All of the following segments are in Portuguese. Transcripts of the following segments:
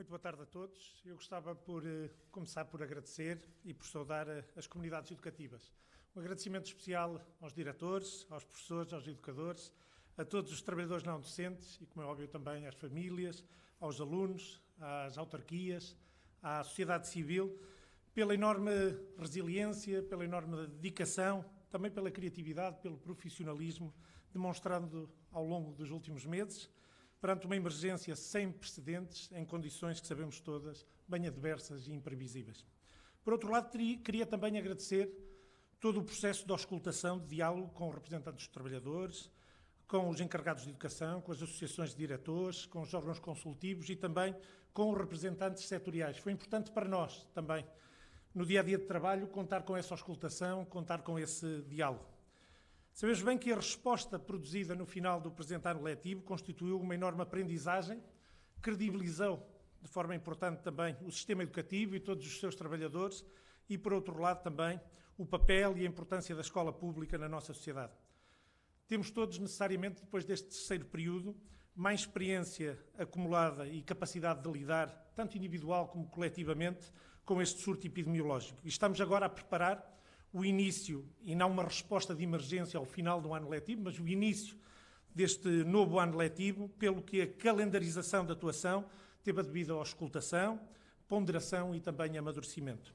Muito boa tarde a todos. Eu gostava por começar por agradecer e por saudar as comunidades educativas. Um agradecimento especial aos diretores, aos professores, aos educadores, a todos os trabalhadores não docentes e, como é óbvio, também às famílias, aos alunos, às autarquias, à sociedade civil, pela enorme resiliência, pela enorme dedicação, também pela criatividade, pelo profissionalismo demonstrado ao longo dos últimos meses, perante uma emergência sem precedentes, em condições que sabemos todas, bem adversas e imprevisíveis. Por outro lado, queria também agradecer todo o processo de auscultação, de diálogo com os representantes dos trabalhadores, com os encarregados de educação, com as associações de diretores, com os órgãos consultivos e também com os representantes setoriais. Foi importante para nós também, no dia-a-dia de trabalho, contar com essa auscultação, contar com esse diálogo. Sabemos bem que a resposta produzida no final do presente ano letivo constituiu uma enorme aprendizagem, credibilizou de forma importante também o sistema educativo e todos os seus trabalhadores e, por outro lado, também o papel e a importância da escola pública na nossa sociedade. Temos todos necessariamente, depois deste terceiro período, mais experiência acumulada e capacidade de lidar, tanto individual como coletivamente, com este surto epidemiológico. E estamos agora a preparar o início, e não uma resposta de emergência ao final do ano letivo, mas o início deste novo ano letivo, pelo que a calendarização da atuação teve a devida auscultação, ponderação e também amadurecimento.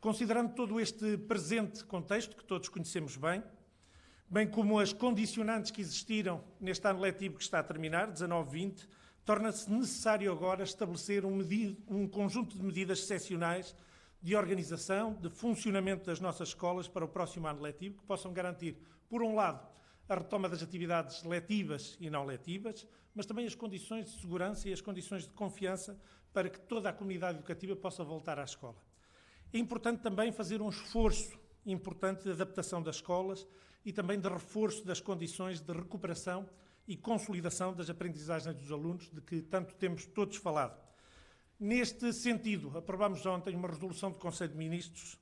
Considerando todo este presente contexto, que todos conhecemos bem como as condicionantes que existiram neste ano letivo que está a terminar, 19-20, torna-se necessário agora estabelecer um conjunto de medidas excepcionais de organização, de funcionamento das nossas escolas para o próximo ano letivo, que possam garantir, por um lado, a retoma das atividades letivas e não letivas, mas também as condições de segurança e as condições de confiança para que toda a comunidade educativa possa voltar à escola. É importante também fazer um esforço importante de adaptação das escolas e também de reforço das condições de recuperação e consolidação das aprendizagens dos alunos, de que tanto temos todos falado. Neste sentido, aprovámos ontem uma resolução do Conselho de Ministros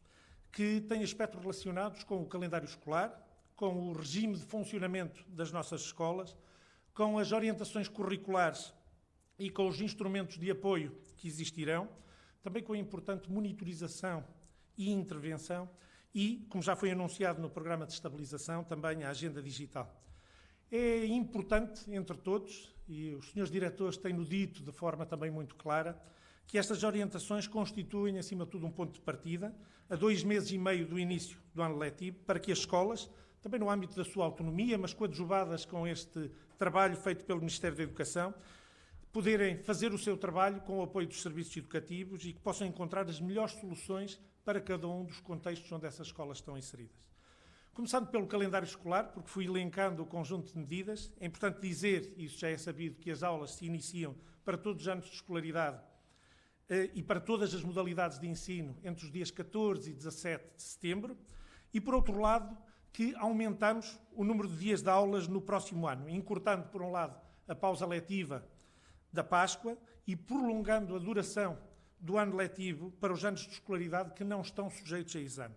que tem aspectos relacionados com o calendário escolar, com o regime de funcionamento das nossas escolas, com as orientações curriculares e com os instrumentos de apoio que existirão, também com a importante monitorização e intervenção e, como já foi anunciado no programa de estabilização, também a agenda digital. É importante, entre todos, e os senhores diretores têm-no dito de forma também muito clara, que estas orientações constituem, acima de tudo, um ponto de partida, a 2 meses e meio do início do ano letivo, para que as escolas, também no âmbito da sua autonomia, mas coadjuvadas com este trabalho feito pelo Ministério da Educação, poderem fazer o seu trabalho com o apoio dos serviços educativos e que possam encontrar as melhores soluções para cada um dos contextos onde essas escolas estão inseridas. Começando pelo calendário escolar, porque fui elencando o conjunto de medidas, é importante dizer, e isso já é sabido, que as aulas se iniciam para todos os anos de escolaridade e para todas as modalidades de ensino entre os dias 14 e 17 de setembro, e, por outro lado, que aumentamos o número de dias de aulas no próximo ano, encurtando, por um lado, a pausa letiva da Páscoa e prolongando a duração do ano letivo para os anos de escolaridade que não estão sujeitos a exame.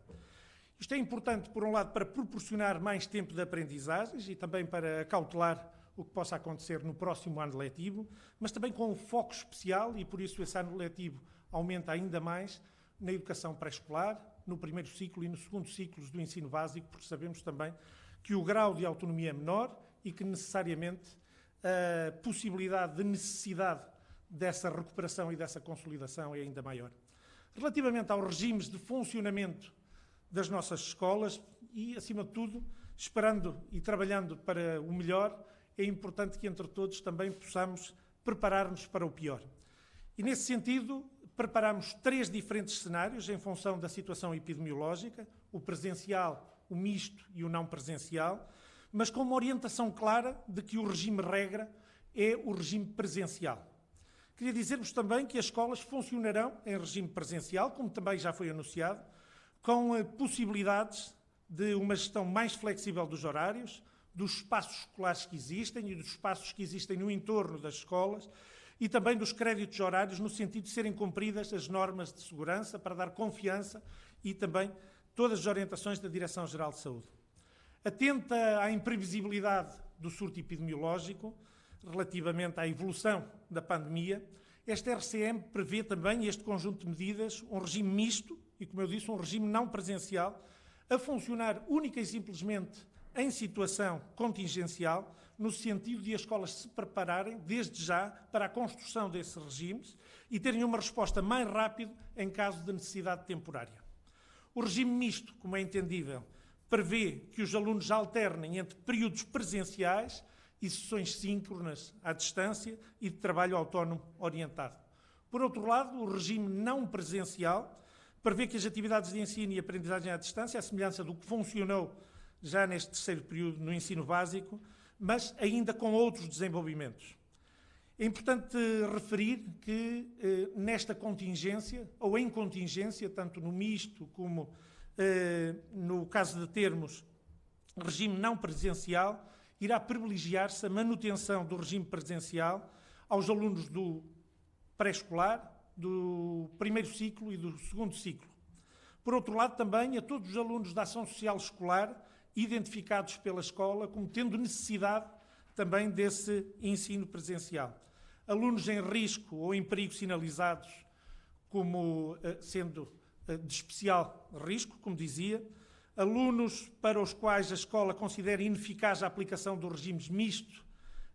Isto é importante, por um lado, para proporcionar mais tempo de aprendizagens e também para acautelar o que possa acontecer no próximo ano letivo, mas também com um foco especial, e por isso esse ano letivo aumenta ainda mais, na educação pré-escolar, no primeiro ciclo e no segundo ciclo do ensino básico, porque sabemos também que o grau de autonomia é menor e que necessariamente a possibilidade de necessidade dessa recuperação e dessa consolidação é ainda maior. Relativamente aos regimes de funcionamento das nossas escolas e, acima de tudo, esperando e trabalhando para o melhor, é importante que entre todos também possamos preparar-nos para o pior. E nesse sentido, preparamos 3 diferentes cenários em função da situação epidemiológica, o presencial, o misto e o não presencial, mas com uma orientação clara de que o regime regra é o regime presencial. Queria dizer-vos também que as escolas funcionarão em regime presencial, como também já foi anunciado, com possibilidades de uma gestão mais flexível dos horários, dos espaços escolares que existem e dos espaços que existem no entorno das escolas e também dos créditos horários no sentido de serem cumpridas as normas de segurança para dar confiança e também todas as orientações da Direção-Geral de Saúde. Atenta à imprevisibilidade do surto epidemiológico relativamente à evolução da pandemia, Esta RCM prevê também este conjunto de medidas, um regime misto e, como eu disse, um regime não presencial, a funcionar única e simplesmente em situação contingencial, no sentido de as escolas se prepararem, desde já, para a construção desses regimes e terem uma resposta mais rápida em caso de necessidade temporária. O regime misto, como é entendível, prevê que os alunos alternem entre períodos presenciais e sessões síncronas à distância e de trabalho autónomo orientado. Por outro lado, o regime não presencial prevê que as atividades de ensino e aprendizagem à distância, à semelhança do que funcionou já neste terceiro período no ensino básico, mas ainda com outros desenvolvimentos. É importante referir que nesta contingência, ou em contingência, tanto no misto como no caso de termos regime não presencial, irá privilegiar-se a manutenção do regime presencial aos alunos do pré-escolar, do primeiro ciclo e do segundo ciclo. Por outro lado, também a todos os alunos da ação social escolar identificados pela escola como tendo necessidade também desse ensino presencial. Alunos em risco ou em perigo sinalizados como sendo de especial risco, como dizia, alunos para os quais a escola considera ineficaz a aplicação dos regimes misto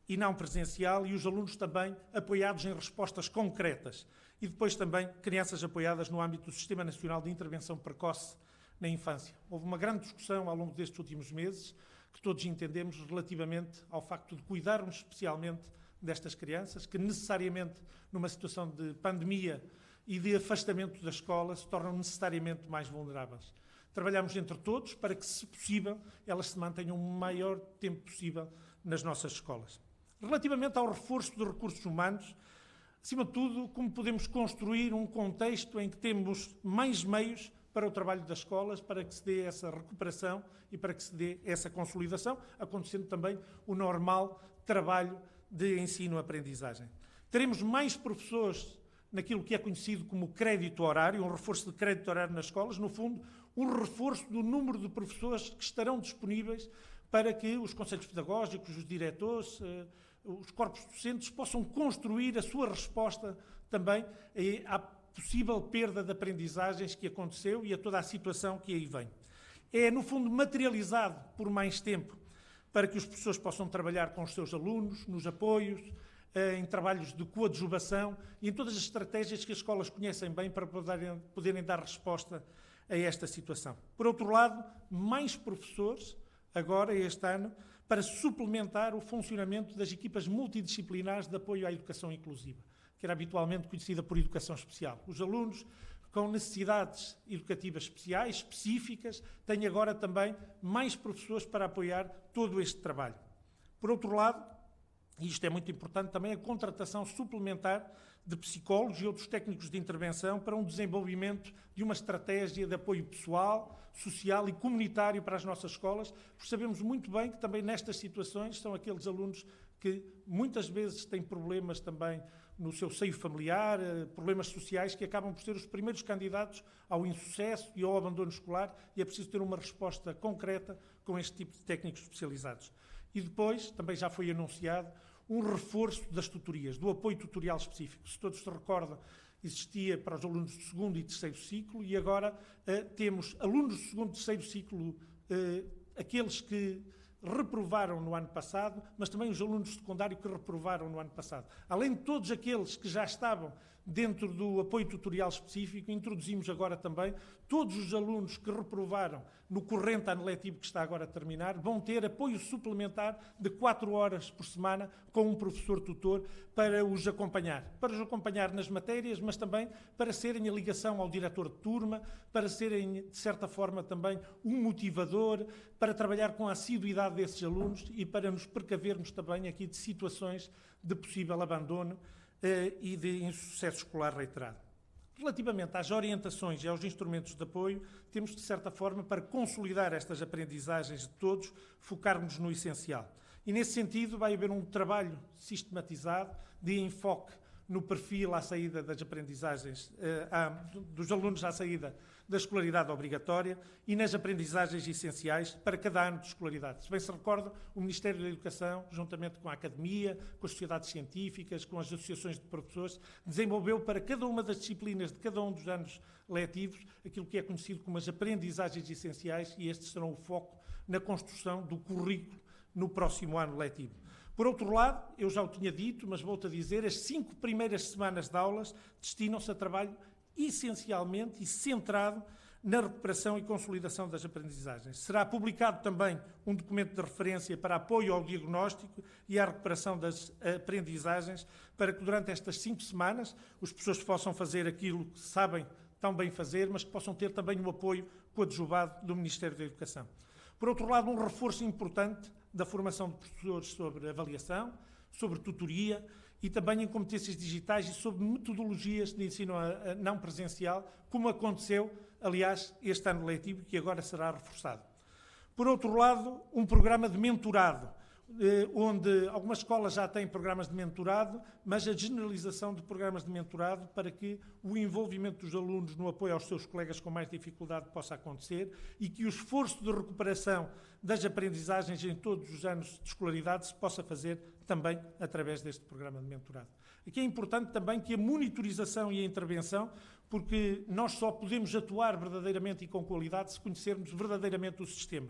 e não presencial e os alunos também apoiados em respostas concretas. E depois também crianças apoiadas no âmbito do Sistema Nacional de Intervenção Precoce na Infância. Houve uma grande discussão ao longo destes últimos meses, que todos entendemos, relativamente ao facto de cuidarmos especialmente destas crianças, que necessariamente, numa situação de pandemia e de afastamento da escola, se tornam necessariamente mais vulneráveis. Trabalhamos entre todos para que, se possível, elas se mantenham o maior tempo possível nas nossas escolas. Relativamente ao reforço dos recursos humanos, acima de tudo, como podemos construir um contexto em que temos mais meios para o trabalho das escolas, para que se dê essa recuperação e para que se dê essa consolidação, acontecendo também o normal trabalho de ensino-aprendizagem. Teremos mais professores naquilo que é conhecido como crédito horário, um reforço de crédito horário nas escolas, no fundo, um reforço do número de professores que estarão disponíveis para que os conselhos pedagógicos, os diretores, os corpos docentes possam construir a sua resposta também à possível perda de aprendizagens que aconteceu e a toda a situação que aí vem. É, no fundo, materializado por mais tempo para que os professores possam trabalhar com os seus alunos, nos apoios, em trabalhos de coadjuvação e em todas as estratégias que as escolas conhecem bem para poderem dar resposta a esta situação. Por outro lado, mais professores, agora, este ano, para suplementar o funcionamento das equipas multidisciplinares de apoio à educação inclusiva, que era habitualmente conhecida por educação especial. Os alunos com necessidades educativas especiais, específicas, têm agora também mais professores para apoiar todo este trabalho. Por outro lado, e isto é muito importante também, a contratação suplementar de psicólogos e outros técnicos de intervenção para um desenvolvimento de uma estratégia de apoio pessoal, social e comunitário para as nossas escolas, porque sabemos muito bem que também nestas situações são aqueles alunos que muitas vezes têm problemas também no seu seio familiar, problemas sociais que acabam por ser os primeiros candidatos ao insucesso e ao abandono escolar e é preciso ter uma resposta concreta com este tipo de técnicos especializados. E depois, também já foi anunciado, um reforço das tutorias, do apoio tutorial específico. Se todos se recordam, existia para os alunos do segundo e terceiro ciclo e agora temos alunos do segundo e terceiro ciclo, aqueles que reprovaram no ano passado, mas também os alunos de secundário que reprovaram no ano passado. Além de todos aqueles que já estavam dentro do apoio tutorial específico, introduzimos agora também todos os alunos que reprovaram no corrente ano letivo que está agora a terminar, vão ter apoio suplementar de 4 horas por semana com um professor tutor para os acompanhar nas matérias, mas também para serem a ligação ao diretor de turma, para serem, de certa forma, também um motivador, para trabalhar com a assiduidade desses alunos e para nos precavermos também aqui de situações de possível abandono e de insucesso escolar reiterado. Relativamente às orientações e aos instrumentos de apoio, temos, de certa forma, para consolidar estas aprendizagens de todos, focarmos no essencial. E, nesse sentido, vai haver um trabalho sistematizado de enfoque no perfil à saída das aprendizagens, dos alunos à saída da escolaridade obrigatória e nas aprendizagens essenciais para cada ano de escolaridade. Se bem se recorda, o Ministério da Educação, juntamente com a Academia, com as sociedades científicas, com as associações de professores, desenvolveu para cada uma das disciplinas de cada um dos anos letivos aquilo que é conhecido como as aprendizagens essenciais, e estes serão o foco na construção do currículo no próximo ano letivo. Por outro lado, eu já o tinha dito, mas volto a dizer, as 5 primeiras semanas de aulas destinam-se a trabalho essencialmente e centrado na recuperação e consolidação das aprendizagens. Será publicado também um documento de referência para apoio ao diagnóstico e à recuperação das aprendizagens, para que durante estas 5 semanas os professores possam fazer aquilo que sabem tão bem fazer, mas que possam ter também o apoio coadjuvado do Ministério da Educação. Por outro lado, um reforço importante da formação de professores sobre avaliação, sobre tutoria e também em competências digitais e sobre metodologias de ensino não presencial, como aconteceu, aliás, este ano letivo, que agora será reforçado. Por outro lado, um programa de mentorado, onde algumas escolas já têm programas de mentorado, mas a generalização de programas de mentorado para que o envolvimento dos alunos no apoio aos seus colegas com mais dificuldade possa acontecer e que o esforço de recuperação das aprendizagens em todos os anos de escolaridade se possa fazer também através deste programa de mentorado. Aqui é importante também que a monitorização e a intervenção, porque nós só podemos atuar verdadeiramente e com qualidade se conhecermos verdadeiramente o sistema.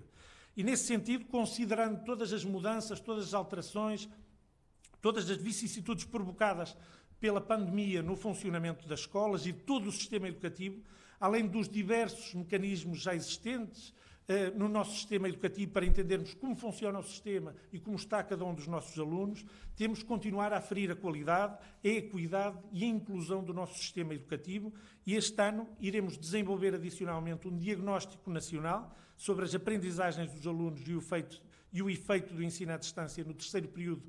E, nesse sentido, considerando todas as mudanças, todas as alterações, todas as vicissitudes provocadas pela pandemia no funcionamento das escolas e de todo o sistema educativo, além dos diversos mecanismos já existentes no nosso sistema educativo para entendermos como funciona o sistema e como está cada um dos nossos alunos, temos que continuar a aferir a qualidade, a equidade e a inclusão do nosso sistema educativo, e este ano iremos desenvolver adicionalmente um diagnóstico nacional sobre as aprendizagens dos alunos e o efeito do ensino à distância no terceiro período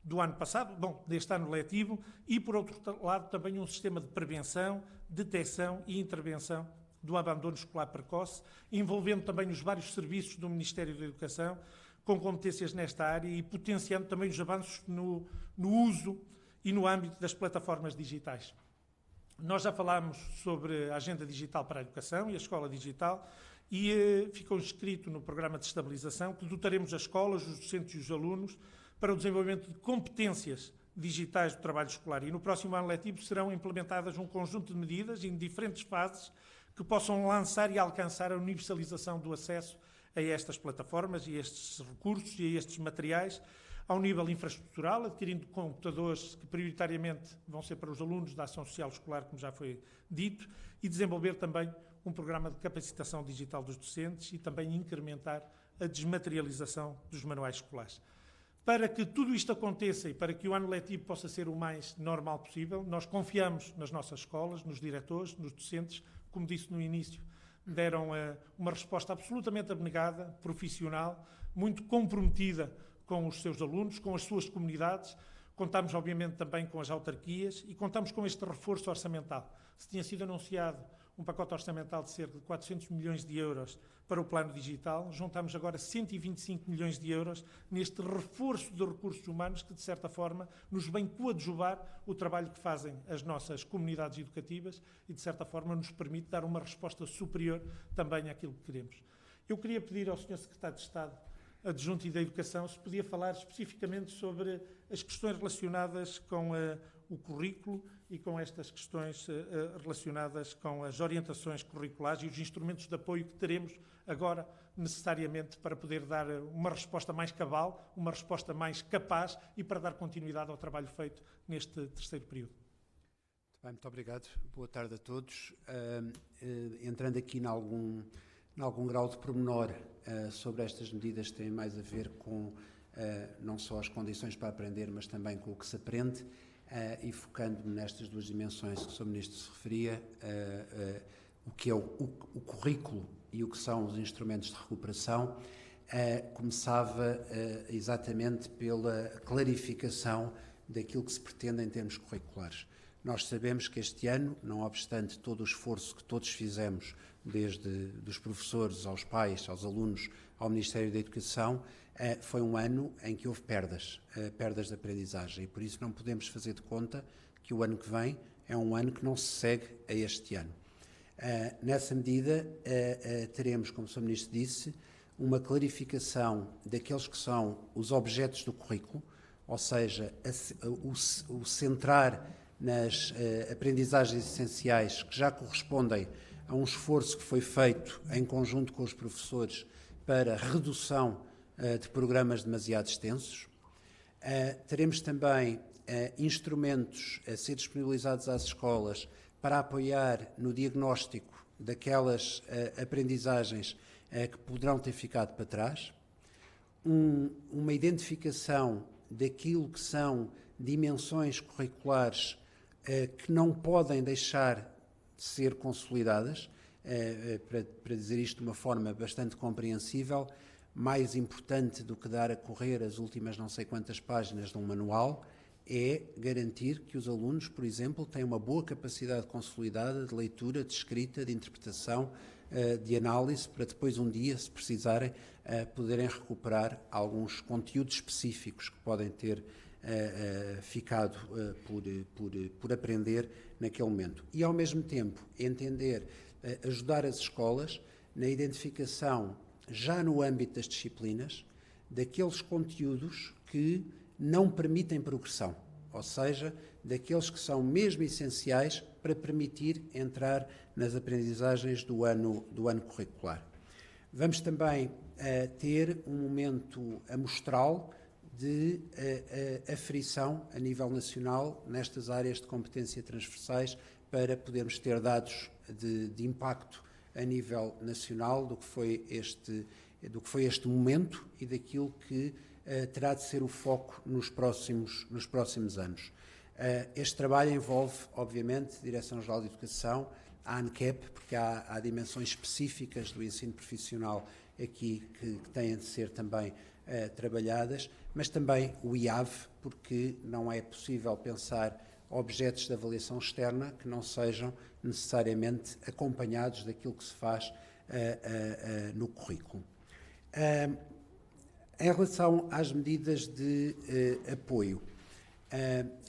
do ano passado, deste ano letivo, e, por outro lado, também um sistema de prevenção, detecção e intervenção do abandono escolar precoce, envolvendo também os vários serviços do Ministério da Educação, com competências nesta área e potenciando também os avanços no uso e no âmbito das plataformas digitais. Nós já falámos sobre a Agenda Digital para a Educação e a Escola Digital, e ficou inscrito no programa de estabilização que dotaremos as escolas, os docentes e os alunos para o desenvolvimento de competências digitais do trabalho escolar. E no próximo ano letivo serão implementadas um conjunto de medidas em diferentes fases que possam lançar e alcançar a universalização do acesso a estas plataformas e a estes recursos e a estes materiais, ao nível infraestrutural, adquirindo computadores que prioritariamente vão ser para os alunos da ação social escolar, como já foi dito, e desenvolver também um programa de capacitação digital dos docentes e também incrementar a desmaterialização dos manuais escolares. Para que tudo isto aconteça e para que o ano letivo possa ser o mais normal possível, nós confiamos nas nossas escolas, nos diretores, nos docentes, como disse no início, deram uma resposta absolutamente abnegada, profissional, muito comprometida com os seus alunos, com as suas comunidades. Contamos, obviamente, também com as autarquias e contamos com este reforço orçamental. Se tinha sido anunciado um pacote orçamental de cerca de 400 milhões de euros para o plano digital, juntamos agora 125 milhões de euros neste reforço de recursos humanos que, de certa forma, nos vem coadjuvar o trabalho que fazem as nossas comunidades educativas e, de certa forma, nos permite dar uma resposta superior também àquilo que queremos. Eu queria pedir ao Sr. Secretário de Estado Adjunto e da Educação se podia falar especificamente sobre as questões relacionadas com o currículo e com estas questões relacionadas com as orientações curriculares e os instrumentos de apoio que teremos agora necessariamente para poder dar uma resposta mais cabal, uma resposta mais capaz e para dar continuidade ao trabalho feito neste terceiro período. Muito obrigado. Boa tarde a todos. Entrando aqui em algum grau de pormenor sobre estas medidas que têm mais a ver com não só as condições para aprender, mas também com o que se aprende, e focando-me nestas duas dimensões que o Sr. Ministro se referia, o que é o currículo e o que são os instrumentos de recuperação, começava exatamente pela clarificação daquilo que se pretende em termos curriculares. Nós sabemos que este ano, não obstante todo o esforço que todos fizemos desde dos professores aos pais, aos alunos, ao Ministério da Educação, foi um ano em que houve perdas de aprendizagem, e por isso não podemos fazer de conta que o ano que vem é um ano que não se segue a este ano. Nessa medida, teremos, como o Sr. Ministro disse, uma clarificação daqueles que são os objetos do currículo, ou seja, o centrar nas aprendizagens essenciais que já correspondem a um esforço que foi feito em conjunto com os professores para redução de programas demasiado extensos. Teremos também instrumentos a ser disponibilizados às escolas para apoiar no diagnóstico daquelas aprendizagens que poderão ter ficado para trás, uma identificação daquilo que são dimensões curriculares que não podem deixar de ser consolidadas, para dizer isto de uma forma bastante compreensível, mais importante do que dar a correr as últimas não sei quantas páginas de um manual, é garantir que os alunos, por exemplo, têm uma boa capacidade consolidada de leitura, de escrita, de interpretação, de análise, para depois um dia, se precisarem, poderem recuperar alguns conteúdos específicos que podem ter ficado por aprender naquele momento. E, ao mesmo tempo, entender, ajudar as escolas na identificação, já no âmbito das disciplinas, daqueles conteúdos que não permitem progressão, ou seja, daqueles que são mesmo essenciais para permitir entrar nas aprendizagens do ano curricular. Vamos também ter um momento amostral de aferição a nível nacional nestas áreas de competência transversais para podermos ter dados de impacto a nível nacional do que foi este momento e daquilo que terá de ser o foco nos próximos anos. Este trabalho envolve, obviamente, a Direção-Geral de Educação, a ANCAP, porque há dimensões específicas do ensino profissional aqui que têm de ser também trabalhadas, mas também o IAV, porque não é possível pensar objetos de avaliação externa que não sejam necessariamente acompanhados daquilo que se faz no currículo. Em relação às medidas de apoio,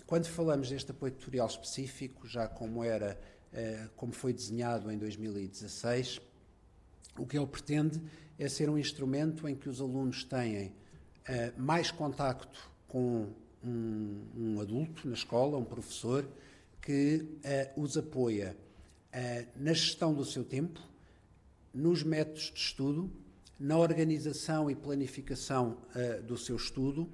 quando falamos deste apoio tutorial específico, já como foi desenhado em 2016, o que ele pretende é ser um instrumento em que os alunos têm mais contacto com um adulto na escola, um professor, que os apoia na gestão do seu tempo, nos métodos de estudo, na organização e planificação do seu estudo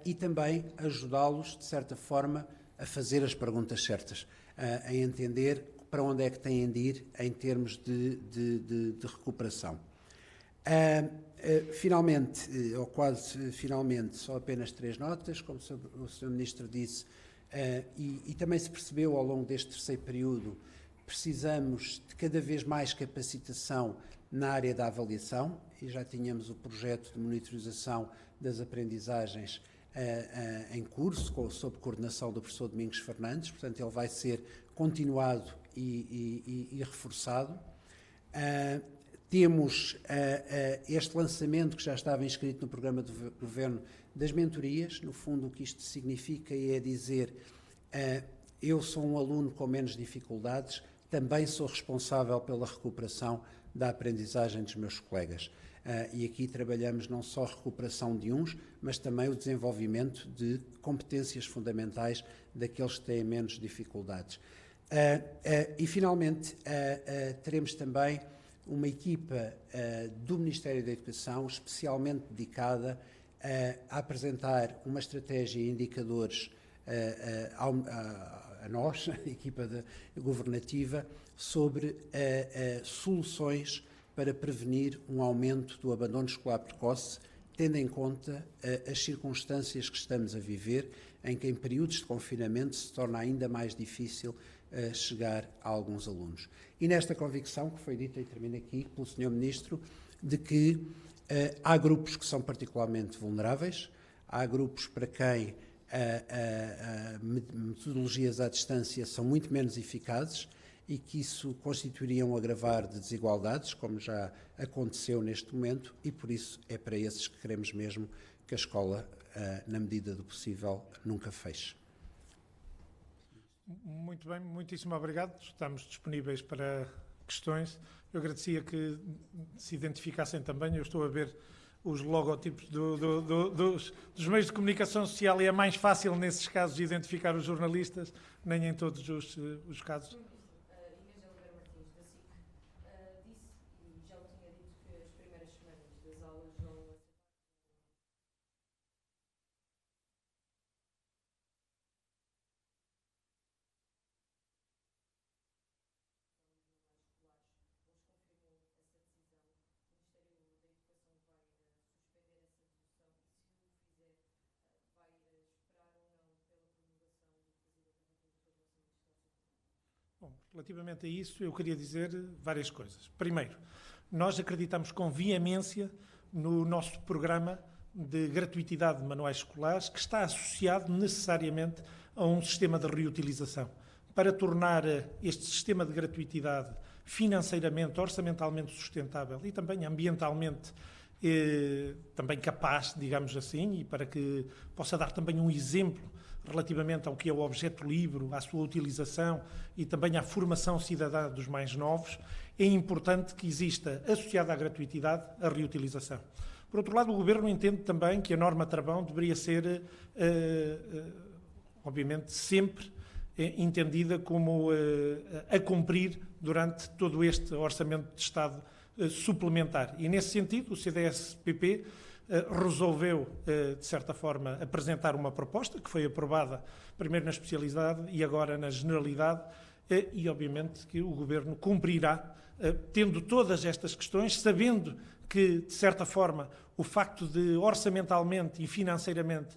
e também ajudá-los, de certa forma, a fazer as perguntas certas, a entender para onde é que têm de ir em termos de recuperação. Finalmente, ou quase finalmente, só apenas 3 notas, como o Sr. Ministro disse, e também se percebeu ao longo deste terceiro período, precisamos de cada vez mais capacitação na área da avaliação, e já tínhamos o projeto de monitorização das aprendizagens em curso, sob coordenação do professor Domingos Fernandes, portanto ele vai ser continuado e reforçado. Temos este lançamento que já estava inscrito no programa do Governo das mentorias. No fundo, o que isto significa é dizer eu sou um aluno com menos dificuldades, também sou responsável pela recuperação da aprendizagem dos meus colegas. E aqui trabalhamos não só a recuperação de uns, mas também o desenvolvimento de competências fundamentais daqueles que têm menos dificuldades. E, finalmente, teremos também uma equipa do Ministério da Educação especialmente dedicada a apresentar uma estratégia e indicadores a nós, a equipa governativa, sobre soluções para prevenir um aumento do abandono escolar precoce, tendo em conta as circunstâncias que estamos a viver, em que em períodos de confinamento se torna ainda mais difícil chegar a alguns alunos. E nesta convicção, que foi dita, e termino aqui, pelo Sr. Ministro, de que há grupos que são particularmente vulneráveis, há grupos para quem metodologias à distância são muito menos eficazes e que isso constituiria um agravar de desigualdades, como já aconteceu neste momento, e por isso é para esses que queremos mesmo que a escola, na medida do possível, nunca feche. Muito bem, muitíssimo obrigado. Estamos disponíveis para questões. Eu agradecia que se identificassem também. Eu estou a ver os logotipos dos meios de comunicação social e é mais fácil, nesses casos, identificar os jornalistas, nem em todos os casos. Bom, relativamente a isso, eu queria dizer várias coisas. Primeiro, nós acreditamos com veemência no nosso programa de gratuitidade de manuais escolares, que está associado necessariamente a um sistema de reutilização. Para tornar este sistema de gratuitidade financeiramente, orçamentalmente sustentável e também ambientalmente também capaz, digamos assim, e para que possa dar também um exemplo relativamente ao que é o objeto livre, à sua utilização e também à formação cidadã dos mais novos, é importante que exista, associada à gratuitidade, a reutilização. Por outro lado, o Governo entende também que a norma travão deveria ser, obviamente, sempre entendida como a cumprir durante todo este Orçamento de Estado suplementar. E, nesse sentido, o CDS-PP resolveu, de certa forma, apresentar uma proposta que foi aprovada primeiro na especialidade e agora na generalidade e, obviamente, que o Governo cumprirá, tendo todas estas questões, sabendo que, de certa forma, o facto de orçamentalmente e financeiramente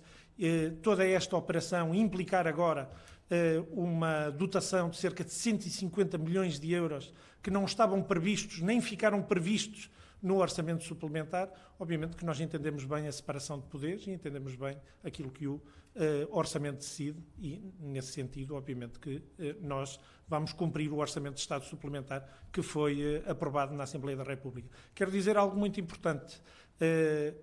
toda esta operação implicar agora uma dotação de cerca de 150 milhões de euros que não estavam previstos, nem ficaram previstos no orçamento suplementar, obviamente que nós entendemos bem a separação de poderes e entendemos bem aquilo que o orçamento decide e, nesse sentido, obviamente que nós vamos cumprir o orçamento de Estado suplementar que foi aprovado na Assembleia da República. Quero dizer algo muito importante.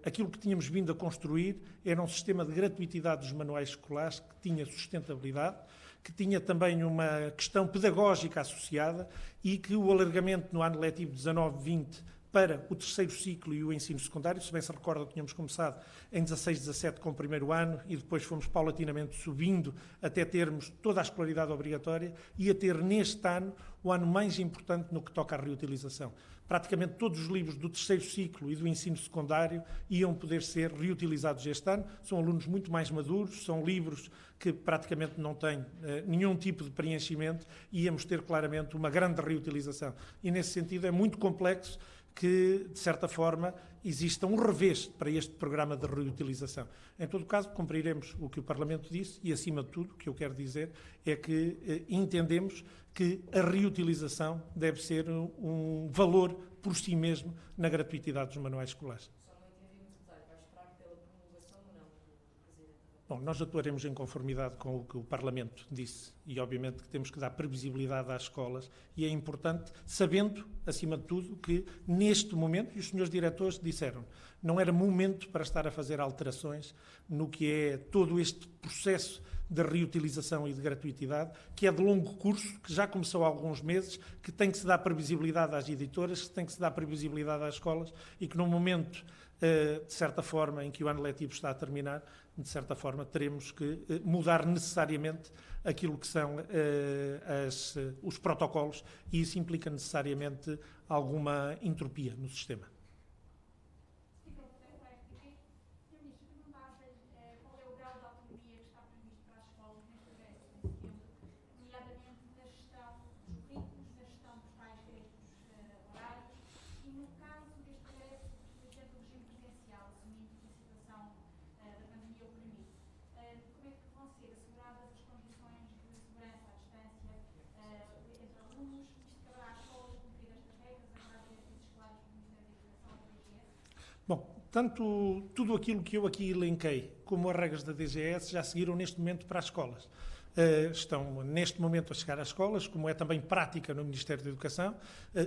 Aquilo que tínhamos vindo a construir era um sistema de gratuitidade dos manuais escolares que tinha sustentabilidade, que tinha também uma questão pedagógica associada e que o alargamento no ano letivo 19-20 para o terceiro ciclo e o ensino secundário, se bem se recorda, tínhamos começado em 16-17 com o primeiro ano e depois fomos paulatinamente subindo até termos toda a escolaridade obrigatória e a ter neste ano o ano mais importante no que toca à reutilização. Praticamente todos os livros do terceiro ciclo e do ensino secundário iam poder ser reutilizados este ano. São alunos muito mais maduros, são livros que praticamente não têm nenhum tipo de preenchimento e íamos ter claramente uma grande reutilização. E nesse sentido é muito complexo que, de certa forma, exista um revés para este programa de reutilização. Em todo caso, cumpriremos o que o Parlamento disse e, acima de tudo, o que eu quero dizer é que entendemos que a reutilização deve ser um valor por si mesmo na gratuitidade dos manuais escolares. Só não entendi muito detalhe. Vai esperar pela promulgação ou não do Presidente? Bom, nós atuaremos em conformidade com o que o Parlamento disse e, obviamente, que temos que dar previsibilidade às escolas e é importante, sabendo, acima de tudo, que neste momento, e os senhores diretores disseram, não era momento para estar a fazer alterações no que é todo este processo de reutilização e de gratuitidade, que é de longo curso, que já começou há alguns meses, que tem que se dar previsibilidade às editoras, que tem que se dar previsibilidade às escolas e que, num momento, de certa forma, em que o ano letivo está a terminar, de certa forma, teremos que mudar necessariamente aquilo que são os protocolos e isso implica necessariamente alguma entropia no sistema. Bom, tanto tudo aquilo que eu aqui elenquei, como as regras da DGS, já seguiram neste momento para as escolas. estão neste momento a chegar às escolas, como é também prática no Ministério da Educação,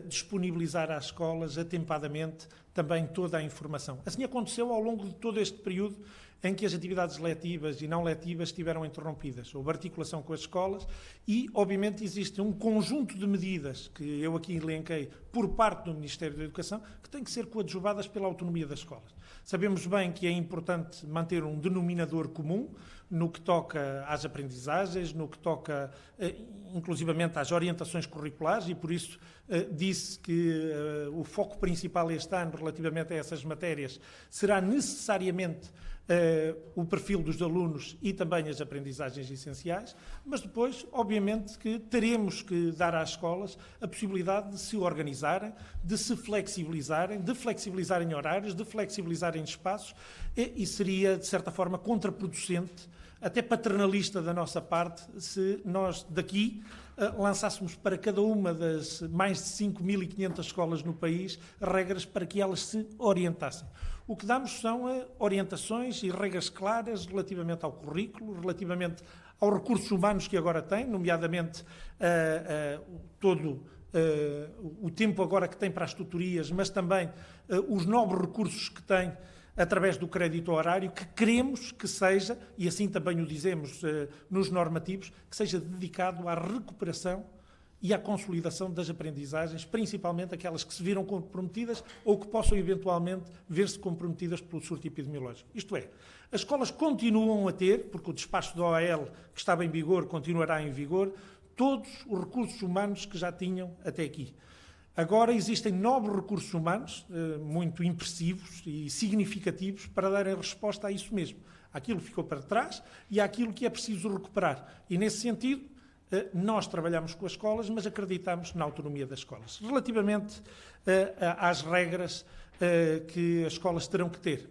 disponibilizar às escolas atempadamente também toda a informação. Assim aconteceu ao longo de todo este período em que as atividades letivas e não letivas estiveram interrompidas. Houve articulação com as escolas e, obviamente, existe um conjunto de medidas que eu aqui elenquei por parte do Ministério da Educação que têm que ser coadjuvadas pela autonomia das escolas. Sabemos bem que é importante manter um denominador comum no que toca às aprendizagens, no que toca inclusivamente às orientações curriculares e por isso disse que o foco principal este ano relativamente a essas matérias será necessariamente o perfil dos alunos e também as aprendizagens essenciais, mas depois, obviamente, que teremos que dar às escolas a possibilidade de se organizarem, de se flexibilizarem, de flexibilizarem horários, de flexibilizarem espaços e seria, de certa forma, contraproducente, até paternalista da nossa parte, se nós daqui lançássemos para cada uma das mais de 5.500 escolas no país regras para que elas se orientassem. O que damos são orientações e regras claras relativamente ao currículo, relativamente aos recursos humanos que agora tem, nomeadamente todo o tempo agora que tem para as tutorias, mas também os novos recursos que tem através do crédito horário, que queremos que seja, e assim também o dizemos nos normativos, que seja dedicado à recuperação e à consolidação das aprendizagens, principalmente aquelas que se viram comprometidas ou que possam eventualmente ver-se comprometidas pelo surto epidemiológico. Isto é, as escolas continuam a ter, porque o despacho da OAL que estava em vigor continuará em vigor, todos os recursos humanos que já tinham até aqui. Agora existem novos recursos humanos, muito impressivos e significativos, para darem resposta a isso mesmo. Aquilo que ficou para trás e àquilo que é preciso recuperar. E, nesse sentido, nós trabalhamos com as escolas, mas acreditamos na autonomia das escolas. Relativamente às regras que as escolas terão que ter.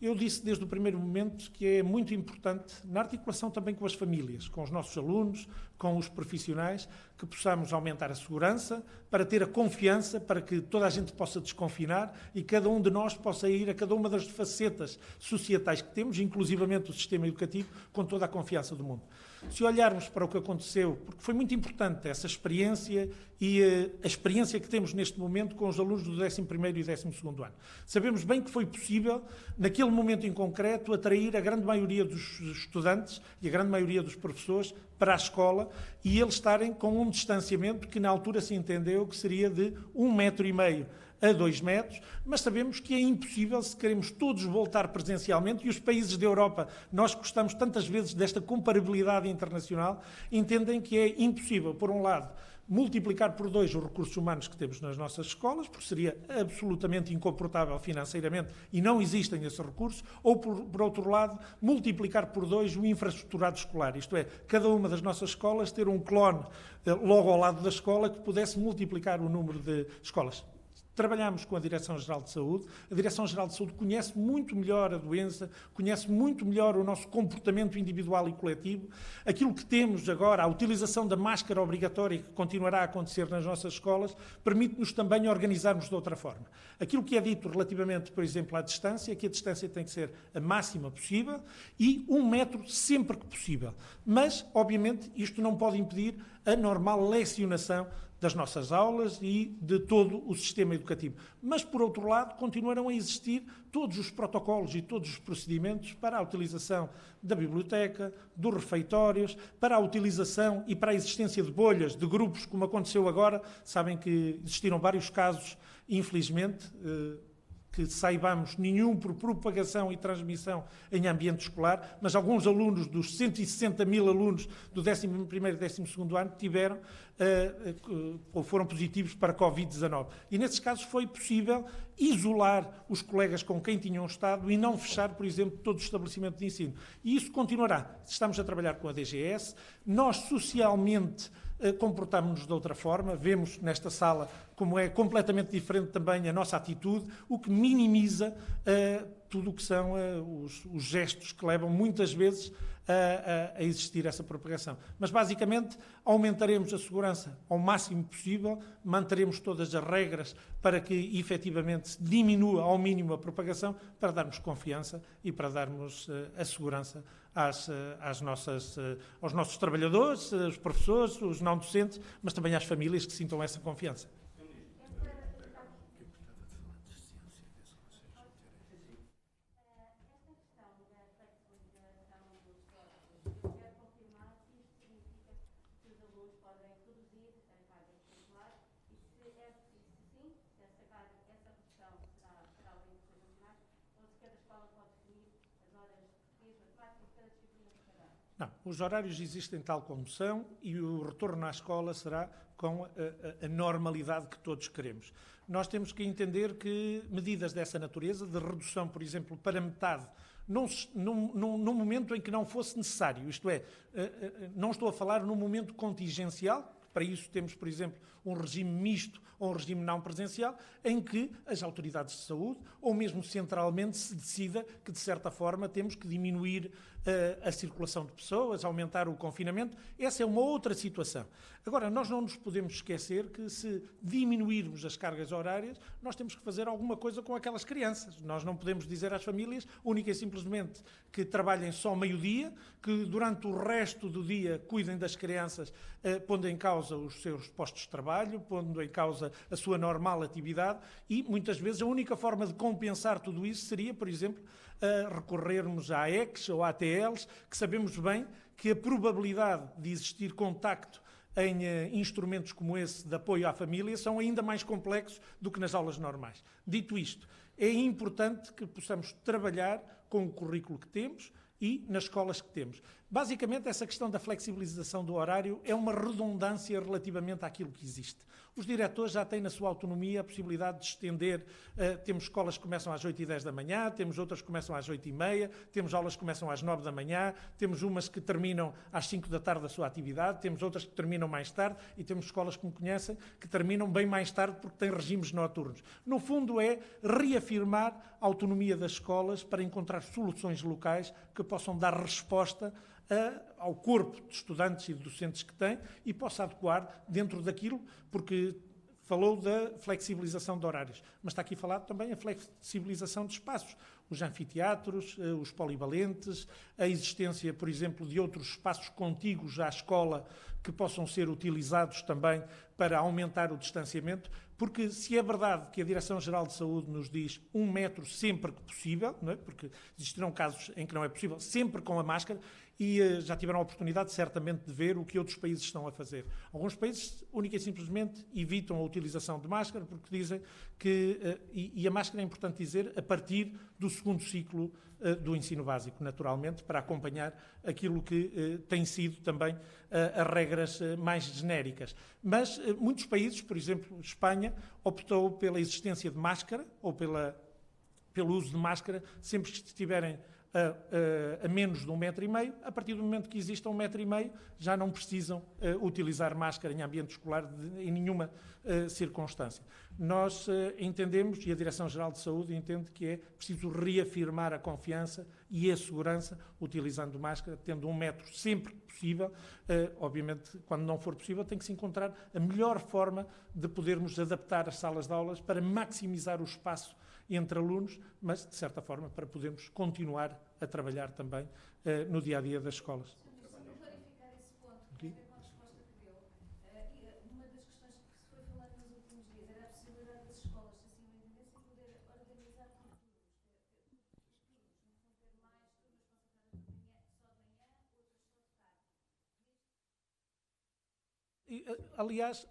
Eu disse desde o primeiro momento que é muito importante, na articulação também com as famílias, com os nossos alunos, com os profissionais, que possamos aumentar a segurança, para ter a confiança, para que toda a gente possa desconfinar e cada um de nós possa ir a cada uma das facetas societais que temos, inclusivamente o sistema educativo, com toda a confiança do mundo. Se olharmos para o que aconteceu, porque foi muito importante essa experiência e a experiência que temos neste momento com os alunos do 11º e 12º ano. Sabemos bem que foi possível, naquele momento em concreto, atrair a grande maioria dos estudantes e a grande maioria dos professores para a escola e eles estarem com um distanciamento que na altura se entendeu que seria de 1,5 metro a 2 metros, mas sabemos que é impossível se queremos todos voltar presencialmente e os países da Europa, nós gostamos tantas vezes desta comparabilidade internacional, entendem que é impossível, por um lado, multiplicar por 2 os recursos humanos que temos nas nossas escolas, porque seria absolutamente incomportável financeiramente e não existem esses recursos, ou, por outro lado, multiplicar por 2 o infraestruturado escolar, isto é, cada uma das nossas escolas ter um clone logo ao lado da escola que pudesse multiplicar o número de escolas. Trabalhamos com a Direção-Geral de Saúde. A Direção-Geral de Saúde conhece muito melhor a doença, conhece muito melhor o nosso comportamento individual e coletivo. Aquilo que temos agora, a utilização da máscara obrigatória, que continuará a acontecer nas nossas escolas, permite-nos também organizarmos de outra forma. Aquilo que é dito relativamente, por exemplo, à distância, que a distância tem que ser a máxima possível e 1 metro sempre que possível. Mas, obviamente, isto não pode impedir a normal lecionação das nossas aulas e de todo o sistema educativo. Mas, por outro lado, continuarão a existir todos os protocolos e todos os procedimentos para a utilização da biblioteca, dos refeitórios, para a utilização e para a existência de bolhas, de grupos, como aconteceu agora. Sabem que existiram vários casos, infelizmente, que saibamos nenhum por propagação e transmissão em ambiente escolar, mas alguns alunos dos 160.000 alunos do 11º e 12º ano tiveram ou foram positivos para Covid-19. E nesses casos foi possível isolar os colegas com quem tinham estado e não fechar, por exemplo, todo o estabelecimento de ensino. E isso continuará. Estamos a trabalhar com a DGS. Nós, socialmente, comportamos-nos de outra forma, vemos nesta sala como é completamente diferente também a nossa atitude, o que minimiza tudo o que são os gestos que levam muitas vezes a existir essa propagação. Mas basicamente aumentaremos a segurança ao máximo possível, manteremos todas as regras para que efetivamente se diminua ao mínimo a propagação, para darmos confiança e para darmos a segurança aos nossos trabalhadores, os professores, os não docentes, mas também às famílias que sintam essa confiança. Não, os horários existem tal como são e o retorno à escola será com a normalidade que todos queremos. Nós temos que entender que medidas dessa natureza, de redução, por exemplo, para metade, num momento em que não fosse necessário, isto é, não estou a falar num momento contingencial, para isso temos, por exemplo, um regime misto ou um regime não presencial, em que as autoridades de saúde, ou mesmo centralmente, se decida que, de certa forma, temos que diminuir a circulação de pessoas, aumentar o confinamento. Essa é uma outra situação. Agora, nós não nos podemos esquecer que, se diminuirmos as cargas horárias, nós temos que fazer alguma coisa com aquelas crianças. Nós não podemos dizer às famílias, única e simplesmente, que trabalhem só meio-dia, que durante o resto do dia cuidem das crianças, pondo em causa os seus postos de trabalho, pondo em causa a sua normal atividade, e muitas vezes a única forma de compensar tudo isso seria, por exemplo, recorrermos à AECs ou à ATLs, que sabemos bem que a probabilidade de existir contacto em instrumentos como esse de apoio à família são ainda mais complexos do que nas aulas normais. Dito isto, é importante que possamos trabalhar com o currículo que temos e nas escolas que temos. Basicamente, essa questão da flexibilização do horário é uma redundância relativamente àquilo que existe. Os diretores já têm na sua autonomia a possibilidade de estender. Temos escolas que começam às 8h10 da manhã, temos outras que começam às 8h30, temos aulas que começam às 9 da manhã, temos umas que terminam às 5 da tarde da sua atividade, temos outras que terminam mais tarde e temos escolas que me conhecem que terminam bem mais tarde porque têm regimes noturnos. No fundo, é reafirmar a autonomia das escolas para encontrar soluções locais que possam dar resposta ao corpo de estudantes e de docentes que tem e possa adequar dentro daquilo, porque falou da flexibilização de horários, mas está aqui falado também a flexibilização de espaços, os anfiteatros, os polivalentes, a existência, por exemplo, de outros espaços contíguos à escola que possam ser utilizados também para aumentar o distanciamento, porque se é verdade que a Direção-Geral de Saúde nos diz 1 metro sempre que possível, não é? Porque existirão casos em que não é possível, sempre com a máscara, e já tiveram a oportunidade, certamente, de ver o que outros países estão a fazer. Alguns países, única e simplesmente, evitam a utilização de máscara, porque dizem que, e a máscara é importante dizer, a partir do segundo ciclo do ensino básico, naturalmente, para acompanhar aquilo que tem sido também as regras mais genéricas. Mas muitos países, por exemplo, Espanha, optou pela existência de máscara, ou pelo uso de máscara, sempre que estiverem a menos de 1,5 metro, a partir do momento que exista 1,5 metro, já não precisam utilizar máscara em ambiente escolar em nenhuma circunstância. Nós entendemos, e a Direção-Geral de Saúde entende, que é preciso reafirmar a confiança e a segurança utilizando máscara, tendo 1 metro sempre que possível. Obviamente, quando não for possível, tem que se encontrar a melhor forma de podermos adaptar as salas de aulas para maximizar o espaço entre alunos, mas, de certa forma, para podermos continuar a trabalhar também no dia-a-dia das escolas. Para clarificar esse ponto, com a resposta que deu, uma das questões que se foi falando nos últimos dias era a possibilidade das escolas, se assim o entendessem, poder organizar turnos. Não ter mais turnos concentradas só de manhã, outras só de tarde.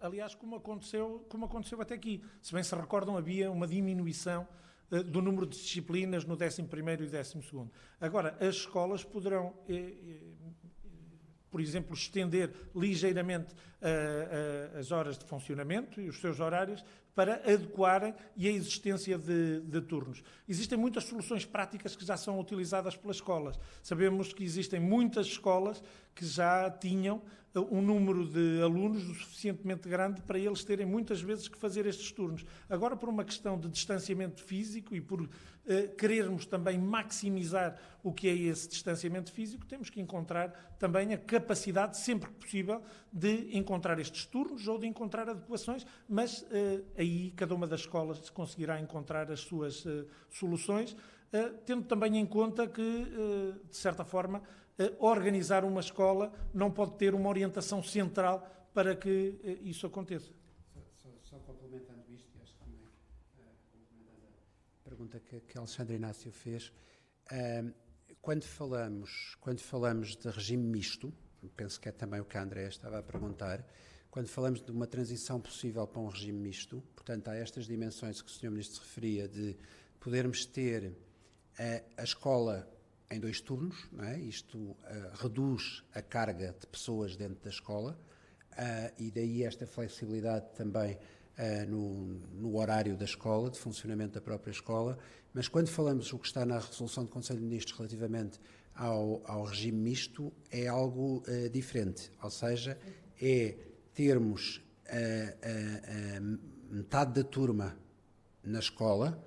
Aliás, como aconteceu até aqui. Se bem se recordam, havia uma diminuição do número de disciplinas no 11º e 12º. Agora, as escolas poderão, por exemplo, estender ligeiramente as horas de funcionamento e os seus horários para adequarem e a existência de turnos. Existem muitas soluções práticas que já são utilizadas pelas escolas. Sabemos que existem muitas escolas que já tinham um número de alunos o suficientemente grande para eles terem muitas vezes que fazer estes turnos. Agora, por uma questão de distanciamento físico e por querermos também maximizar o que é esse distanciamento físico, temos que encontrar também a capacidade, sempre que possível, de encontrar estes turnos ou de encontrar adequações, mas aí cada uma das escolas conseguirá encontrar as suas soluções, tendo também em conta que, de certa forma, organizar uma escola não pode ter uma orientação central para que isso aconteça. Só complementando isto, e acho que também complementando a pergunta que Alexandre Inácio fez, quando falamos de regime misto, penso que é também o que a André estava a perguntar, quando falamos de uma transição possível para um regime misto, portanto, há estas dimensões que o Sr. Ministro se referia de podermos ter a escola em 2 turnos, não é? Isto reduz a carga de pessoas dentro da escola e daí esta flexibilidade também no horário da escola, de funcionamento da própria escola, mas quando falamos o que está na resolução do Conselho de Ministros relativamente ao regime misto, é algo diferente, ou seja, é termos metade da turma na escola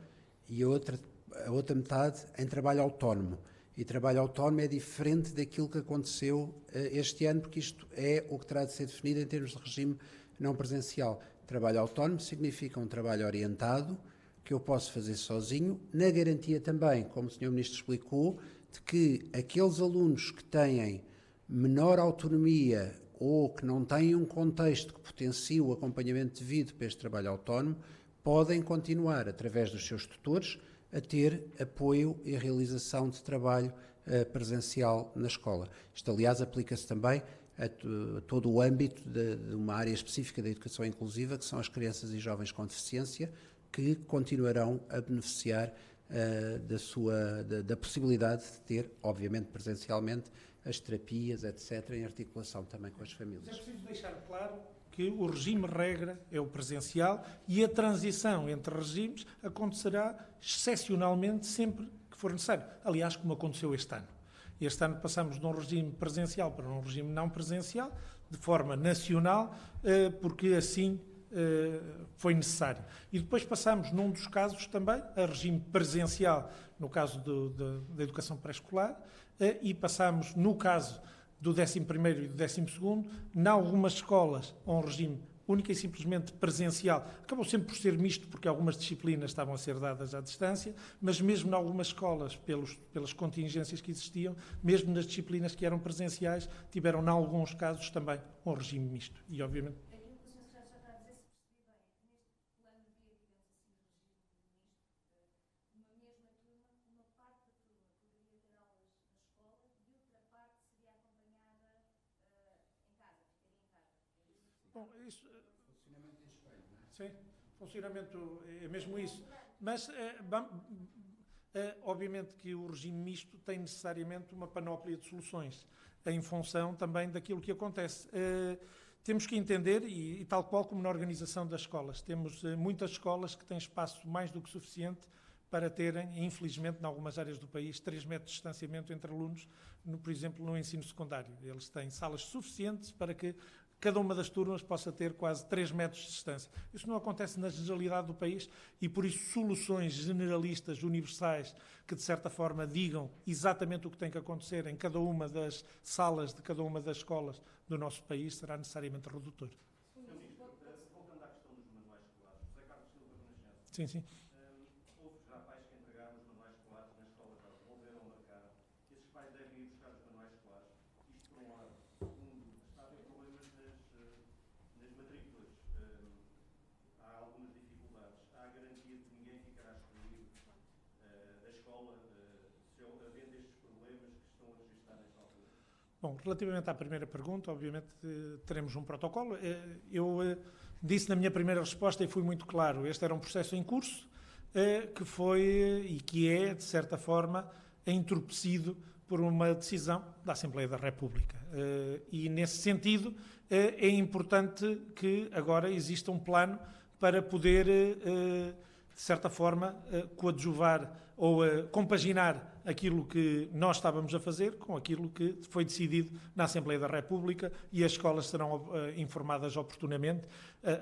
e a outra metade em trabalho autónomo. E trabalho autónomo é diferente daquilo que aconteceu este ano, porque isto é o que terá de ser definido em termos de regime não presencial. Trabalho autónomo significa um trabalho orientado, que eu posso fazer sozinho, na garantia também, como o Sr. Ministro explicou, de que aqueles alunos que têm menor autonomia ou que não têm um contexto que potencie o acompanhamento devido para este trabalho autónomo, podem continuar, através dos seus tutores, a ter apoio e realização de trabalho presencial na escola. Isto, aliás, aplica-se também a todo o âmbito de uma área específica da educação inclusiva, que são as crianças e jovens com deficiência, que continuarão a beneficiar da possibilidade de ter, obviamente presencialmente, as terapias, etc., em articulação também com as famílias. É preciso deixar claro que o regime regra é o presencial e a transição entre regimes acontecerá excepcionalmente sempre que for necessário. Aliás, como aconteceu este ano. Este ano passamos de um regime presencial para um regime não presencial, de forma nacional, porque assim foi necessário. E depois passamos, num dos casos também, a regime presencial, no caso da educação pré-escolar, e passamos, no caso do 11º e do 12º, em algumas escolas, a um regime única e simplesmente presencial. Acabou sempre por ser misto, porque algumas disciplinas estavam a ser dadas à distância, mas mesmo em algumas escolas, pelas contingências que existiam, mesmo nas disciplinas que eram presenciais, tiveram, em alguns casos, também um regime misto. E, obviamente, bom, isso, funcionamento em espelho, não é? sim, funcionamento é mesmo isso. Mas, obviamente que o regime misto tem necessariamente uma panóplia de soluções, em função também daquilo que acontece. Temos que entender, e tal qual como na organização das escolas, temos muitas escolas que têm espaço mais do que suficiente para terem, infelizmente, em algumas áreas do país, 3 metros de distanciamento entre alunos, por exemplo, no ensino secundário. Eles têm salas suficientes para que cada uma das turmas possa ter quase 3 metros de distância. Isso não acontece na generalidade do país e, por isso, soluções generalistas, universais, que, de certa forma, digam exatamente o que tem que acontecer em cada uma das salas de cada uma das escolas do nosso país, será necessariamente redutor. Voltando à questão dos manuais escolares, José Carlos Silva, Renascença. Sim, sim. Houve já pais que entregaram os manuais escolares na escola, já devolveram a marcar. Esses pais devem ir buscar os manuais escolares. Isto, por um lado. Segundo, está a haver problemas nas matrículas. Há algumas dificuldades. Há a garantia de que ninguém ficará excluído da escola se havendo estes problemas que estão a registrar nesta altura. Bom, relativamente à primeira pergunta, obviamente teremos um protocolo. Eu disse na minha primeira resposta e fui muito claro, este era um processo em curso que foi e que é, de certa forma, entorpecido por uma decisão da Assembleia da República. E, nesse sentido, é importante que agora exista um plano para poder, de certa forma, coadjuvar ou compaginar aquilo que nós estávamos a fazer com aquilo que foi decidido na Assembleia da República e as escolas serão informadas oportunamente,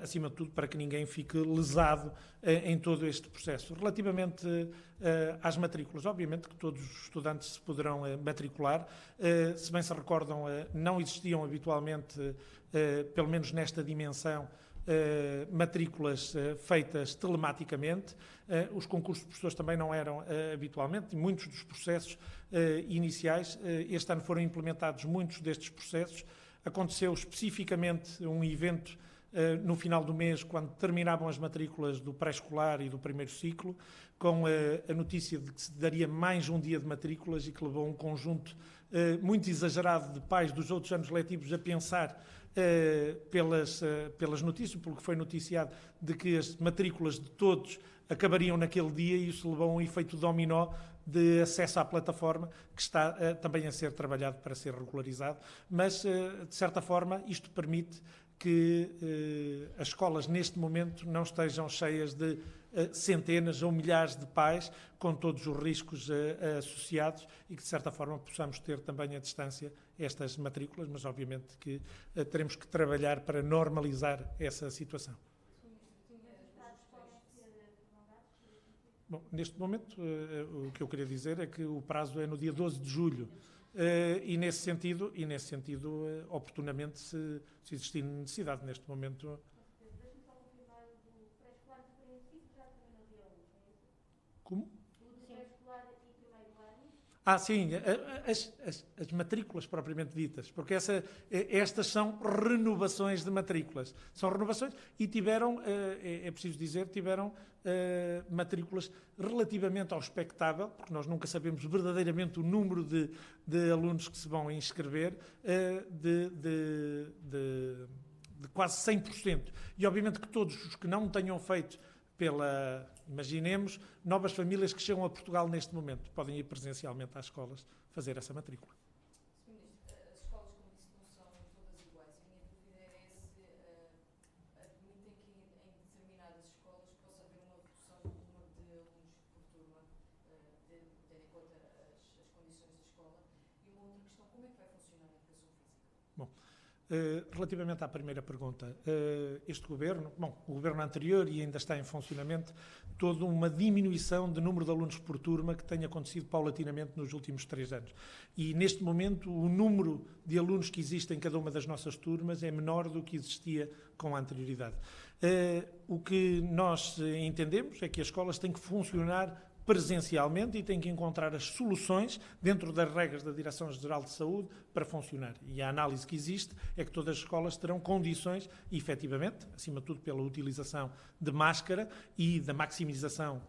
acima de tudo, para que ninguém fique lesado em todo este processo. Relativamente às matrículas, obviamente que todos os estudantes se poderão matricular. Se bem se recordam, não existiam habitualmente, pelo menos nesta dimensão, matrículas feitas telematicamente. Os concursos de professores também não eram habitualmente, e muitos dos processos iniciais, este ano foram implementados muitos destes processos. Aconteceu especificamente um evento no final do mês, quando terminavam as matrículas do pré-escolar e do primeiro ciclo, com a notícia de que se daria mais um dia de matrículas e que levou um conjunto muito exagerado de pais dos outros anos letivos a pensar pelas notícias, pelo que foi noticiado, de que as matrículas de todos acabariam naquele dia, e isso levou a um efeito dominó de acesso à plataforma, que está também a ser trabalhado para ser regularizado, mas, de certa forma, isto permite que as escolas, neste momento, não estejam cheias de centenas ou milhares de pais, com todos os riscos associados, e que, de certa forma, possamos ter também à distância estas matrículas, mas, obviamente, que teremos que trabalhar para normalizar essa situação. Bom, neste momento, o que eu queria dizer é que o prazo é no dia 12 de julho. E nesse sentido, oportunamente, se existir necessidade neste momento. Deixa-me só confirmar, do pré-escolar e primeiro ciclo já termina no dia 1, é isso? Como? Do pré-escolar e primeiro ano? Sim, as matrículas propriamente ditas, porque estas são renovações de matrículas. São renovações e tiveram, é preciso dizer, tiveram matrículas relativamente ao expectável, porque nós nunca sabemos verdadeiramente o número de alunos que se vão inscrever, de quase 100%. E obviamente que todos os que não tenham feito imaginemos, novas famílias que chegam a Portugal neste momento, podem ir presencialmente às escolas fazer essa matrícula. Sr. Ministro, as escolas, como disse, não são todas iguais. A minha dúvida era se admitem que em determinadas escolas possa haver uma redução do número de alunos por turma, tendo em conta as condições da escola. E uma outra questão, como é que vai funcionar a educação física? Bom, relativamente à primeira pergunta, este governo, o governo anterior e ainda está em funcionamento, toda uma diminuição de número de alunos por turma que tem acontecido paulatinamente nos últimos 3 anos. E neste momento o número de alunos que existe em cada uma das nossas turmas é menor do que existia com a anterioridade. O que nós entendemos é que as escolas têm que funcionar presencialmente e têm que encontrar as soluções dentro das regras da Direção-Geral de Saúde para funcionar. E a análise que existe é que todas as escolas terão condições, efetivamente, acima de tudo pela utilização de máscara e da maximização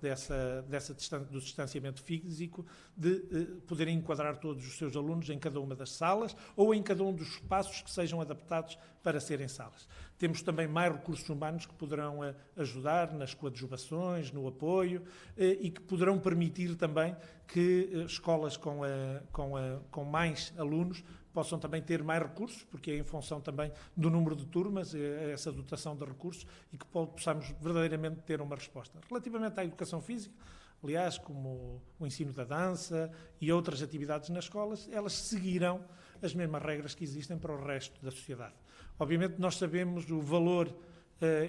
do distanciamento físico, de poderem enquadrar todos os seus alunos em cada uma das salas ou em cada um dos espaços que sejam adaptados para serem salas. Temos também mais recursos humanos que poderão ajudar nas coadjuvações, no apoio, e que poderão permitir também que escolas com mais alunos possam também ter mais recursos, porque é em função também do número de turmas, essa dotação de recursos, e que possamos verdadeiramente ter uma resposta. Relativamente à educação física, aliás, como o ensino da dança e outras atividades nas escolas, elas seguirão as mesmas regras que existem para o resto da sociedade. Obviamente nós sabemos o valor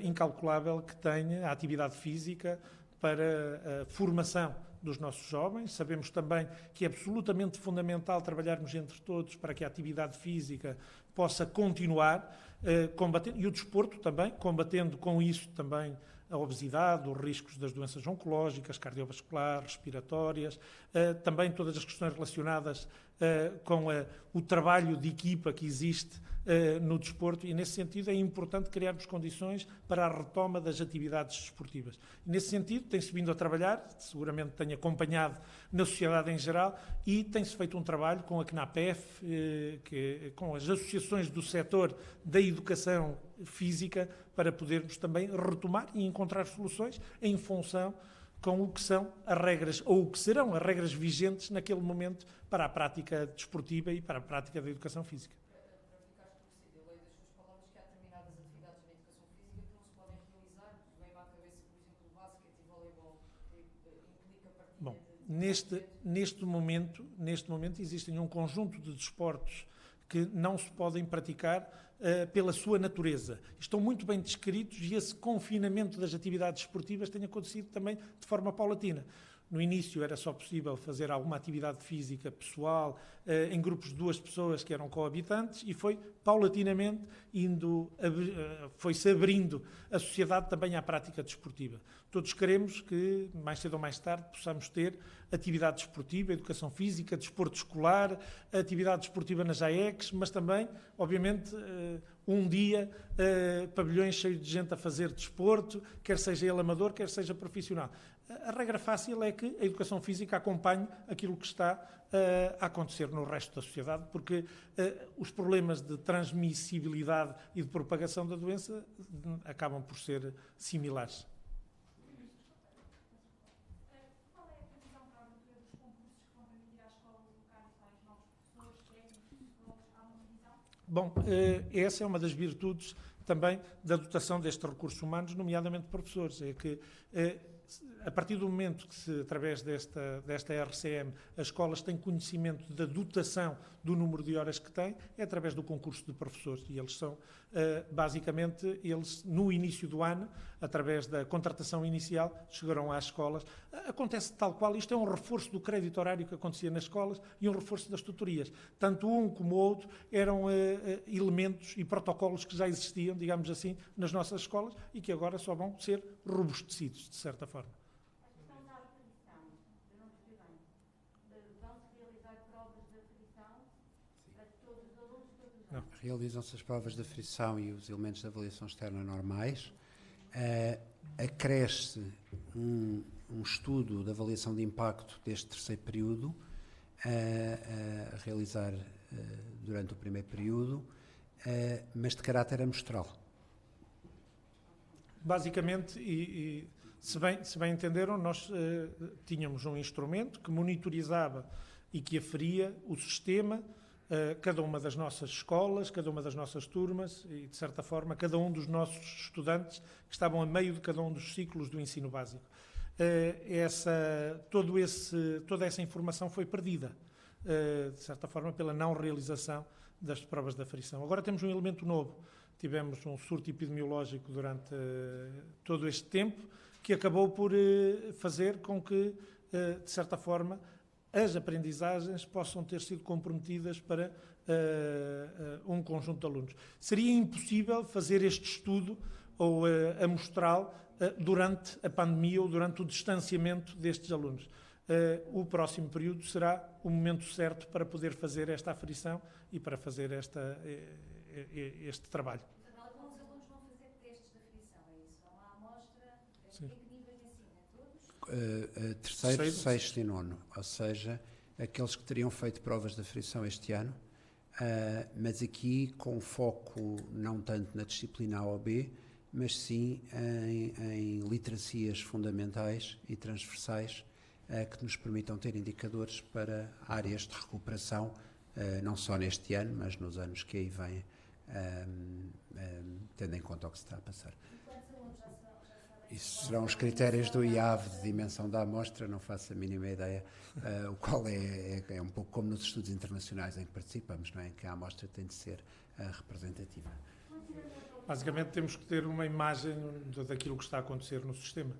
incalculável que tem a atividade física para a formação dos nossos jovens. Sabemos também que é absolutamente fundamental trabalharmos entre todos para que a atividade física possa continuar, combatendo, e o desporto também, combatendo com isso também a obesidade, os riscos das doenças oncológicas, cardiovasculares, respiratórias, também todas as questões relacionadas com o trabalho de equipa que existe no desporto, e nesse sentido é importante criarmos condições para a retoma das atividades desportivas. E nesse sentido tem-se vindo a trabalhar, seguramente tem acompanhado na sociedade em geral, e tem-se feito um trabalho com a CNAPEF, com as associações do setor da educação física, para podermos também retomar e encontrar soluções em função com o que são as regras, ou o que serão as regras vigentes naquele momento para a prática desportiva e para a prática da educação física. Para ficar esclarecido, eu leio das suas palavras que há determinadas atividades na educação física que não se podem realizar. Vem-me à cabeça, por exemplo, o basquete e voleibol, que implica partilha. Bom, neste momento existem um conjunto de desportos que não se podem praticar pela sua natureza. Estão muito bem descritos, e esse confinamento das atividades esportivas tem acontecido também de forma paulatina. No início era só possível fazer alguma atividade física pessoal em grupos de 2 pessoas que eram coabitantes e foi paulatinamente foi-se abrindo a sociedade também à prática desportiva. Todos queremos que, mais cedo ou mais tarde, possamos ter atividade desportiva, educação física, desporto escolar, atividade desportiva nas AECs, mas também, obviamente, um dia, pavilhões cheios de gente a fazer desporto, quer seja ele amador, quer seja profissional. A regra fácil é que a educação física acompanhe aquilo que está a acontecer no resto da sociedade, porque os problemas de transmissibilidade e de propagação da doença acabam por ser similares. Qual é a previsão para a abertura dos concursos que vão permitir às escolas locais para os novos professores, técnicos, psicólogos? Há uma previsão? Bom, essa é uma das virtudes também da dotação destes recursos humanos, nomeadamente professores, é que a partir do momento que, através desta RCM, as escolas têm conhecimento da dotação do número de horas que têm, é através do concurso de professores. E eles são, basicamente, no início do ano, através da contratação inicial, chegarão às escolas. Acontece tal qual, isto é um reforço do crédito horário que acontecia nas escolas e um reforço das tutorias. Tanto um como o outro eram elementos e protocolos que já existiam, digamos assim, nas nossas escolas e que agora só vão ser robustecidos, de certa forma. Realizam-se as provas de aferição e os elementos de avaliação externa normais. Acresce um estudo de avaliação de impacto deste terceiro período a realizar durante o primeiro período, mas de caráter amostral. Basicamente, se bem entenderam, nós tínhamos um instrumento que monitorizava e que aferia o sistema, cada uma das nossas escolas, cada uma das nossas turmas e, de certa forma, cada um dos nossos estudantes que estavam a meio de cada um dos ciclos do ensino básico. Toda essa informação foi perdida, de certa forma, pela não realização das provas de aferição. Agora temos um elemento novo. Tivemos um surto epidemiológico durante todo este tempo que acabou por fazer com que, de certa forma, as aprendizagens possam ter sido comprometidas para um conjunto de alunos. Seria impossível fazer este estudo ou amostral durante a pandemia ou durante o distanciamento destes alunos. O próximo período será o momento certo para poder fazer esta aferição e para fazer este trabalho. Alguns alunos vão fazer testes de aferição, é isso? Vão à amostra? Sim. Em que níveis de ensino? Todos? Terceiro, sexto e nono, ou seja, aqueles que teriam feito provas de aferição este ano, mas aqui com foco não tanto na disciplina A ou B, mas sim em literacias fundamentais e transversais que nos permitam ter indicadores para áreas de recuperação, não só neste ano, mas nos anos que aí vêm, tendo em conta o que se está a passar. Isso serão os critérios do IAV de dimensão da amostra, não faço a mínima ideia, o qual é um pouco como nos estudos internacionais em que participamos, não é? Em que a amostra tem de ser representativa. Basicamente temos que ter uma imagem daquilo que está a acontecer no sistema.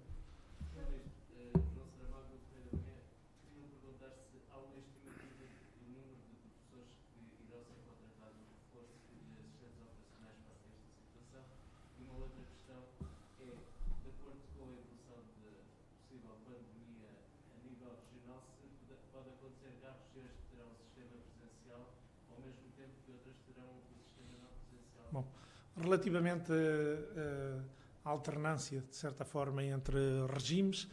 Bom, relativamente à alternância, de certa forma, entre regimes,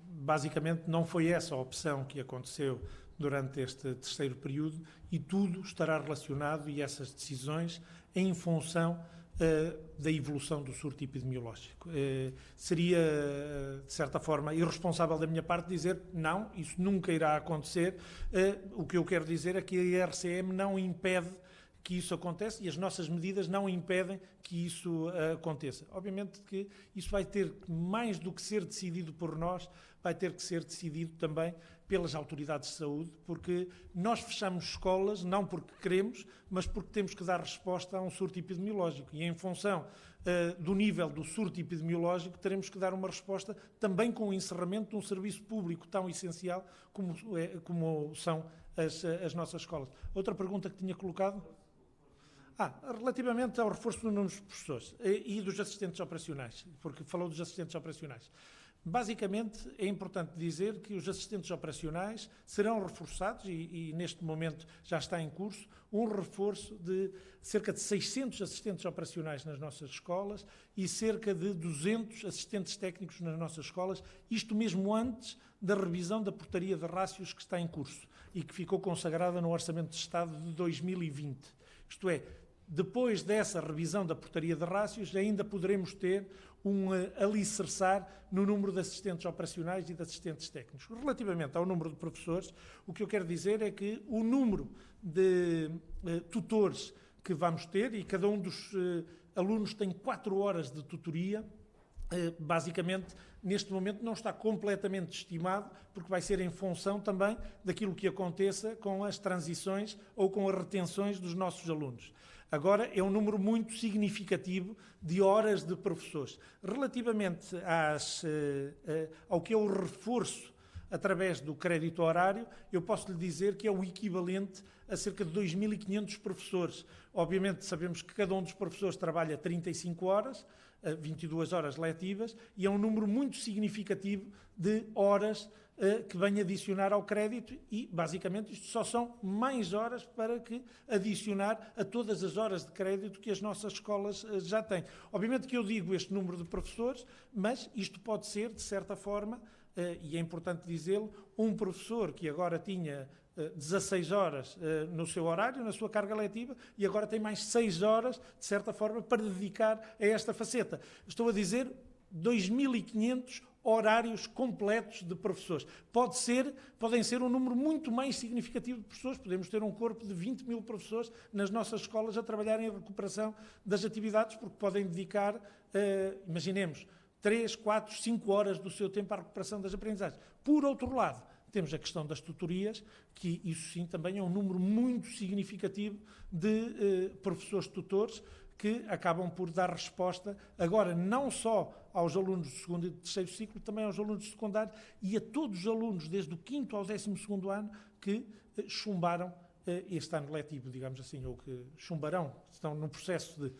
basicamente não foi essa a opção que aconteceu durante este terceiro período e tudo estará relacionado, e essas decisões, em função da evolução do surto epidemiológico. Seria, de certa forma, irresponsável da minha parte dizer não, isso nunca irá acontecer. O que eu quero dizer é que a RCM não impede que isso aconteça e as nossas medidas não impedem que isso aconteça. Obviamente que isso vai ter, mais do que ser decidido por nós, vai ter que ser decidido também pelas autoridades de saúde, porque nós fechamos escolas não porque queremos, mas porque temos que dar resposta a um surto epidemiológico. E em função do nível do surto epidemiológico, teremos que dar uma resposta também com o encerramento de um serviço público tão essencial como são as nossas escolas. Outra pergunta que tinha colocado? Relativamente ao reforço do número de professores e dos assistentes operacionais, porque falou dos assistentes operacionais. Basicamente, é importante dizer que os assistentes operacionais serão reforçados e neste momento já está em curso um reforço de cerca de 600 assistentes operacionais nas nossas escolas e cerca de 200 assistentes técnicos nas nossas escolas, isto mesmo antes da revisão da portaria de rácios que está em curso e que ficou consagrada no Orçamento de Estado de 2020. Isto é, depois dessa revisão da portaria de rácios, ainda poderemos ter um alicerçar no número de assistentes operacionais e de assistentes técnicos. Relativamente ao número de professores, o que eu quero dizer é que o número de tutores que vamos ter, e cada um dos alunos tem 4 horas de tutoria, basicamente, neste momento não está completamente estimado, porque vai ser em função também daquilo que aconteça com as transições ou com as retenções dos nossos alunos. Agora, é um número muito significativo de horas de professores. Relativamente ao que é o reforço através do crédito horário, eu posso lhe dizer que é o equivalente a cerca de 2.500 professores. Obviamente, sabemos que cada um dos professores trabalha 35 horas, 22 horas letivas, e é um número muito significativo de horas que vem adicionar ao crédito e, basicamente, isto só são mais horas para que adicionar a todas as horas de crédito que as nossas escolas já têm. Obviamente que eu digo este número de professores, mas isto pode ser, de certa forma, e é importante dizê-lo, um professor que agora tinha 16 horas no seu horário, na sua carga letiva, e agora tem mais 6 horas, de certa forma, para dedicar a esta faceta. Estou a dizer 2.500 horários completos de professores. Podem ser um número muito mais significativo de professores. Podemos ter um corpo de 20.000 professores nas nossas escolas a trabalharem a recuperação das atividades, porque podem dedicar, imaginemos, 3, 4, 5 horas do seu tempo à recuperação das aprendizagens. Por outro lado, temos a questão das tutorias, que isso sim também é um número muito significativo de professores tutores que acabam por dar resposta, agora não só aos alunos do segundo e do terceiro ciclo, também aos alunos do secundário e a todos os alunos, desde o 5º ao 12º ano, que chumbaram este ano letivo, digamos assim, ou que chumbarão, estão num processo de...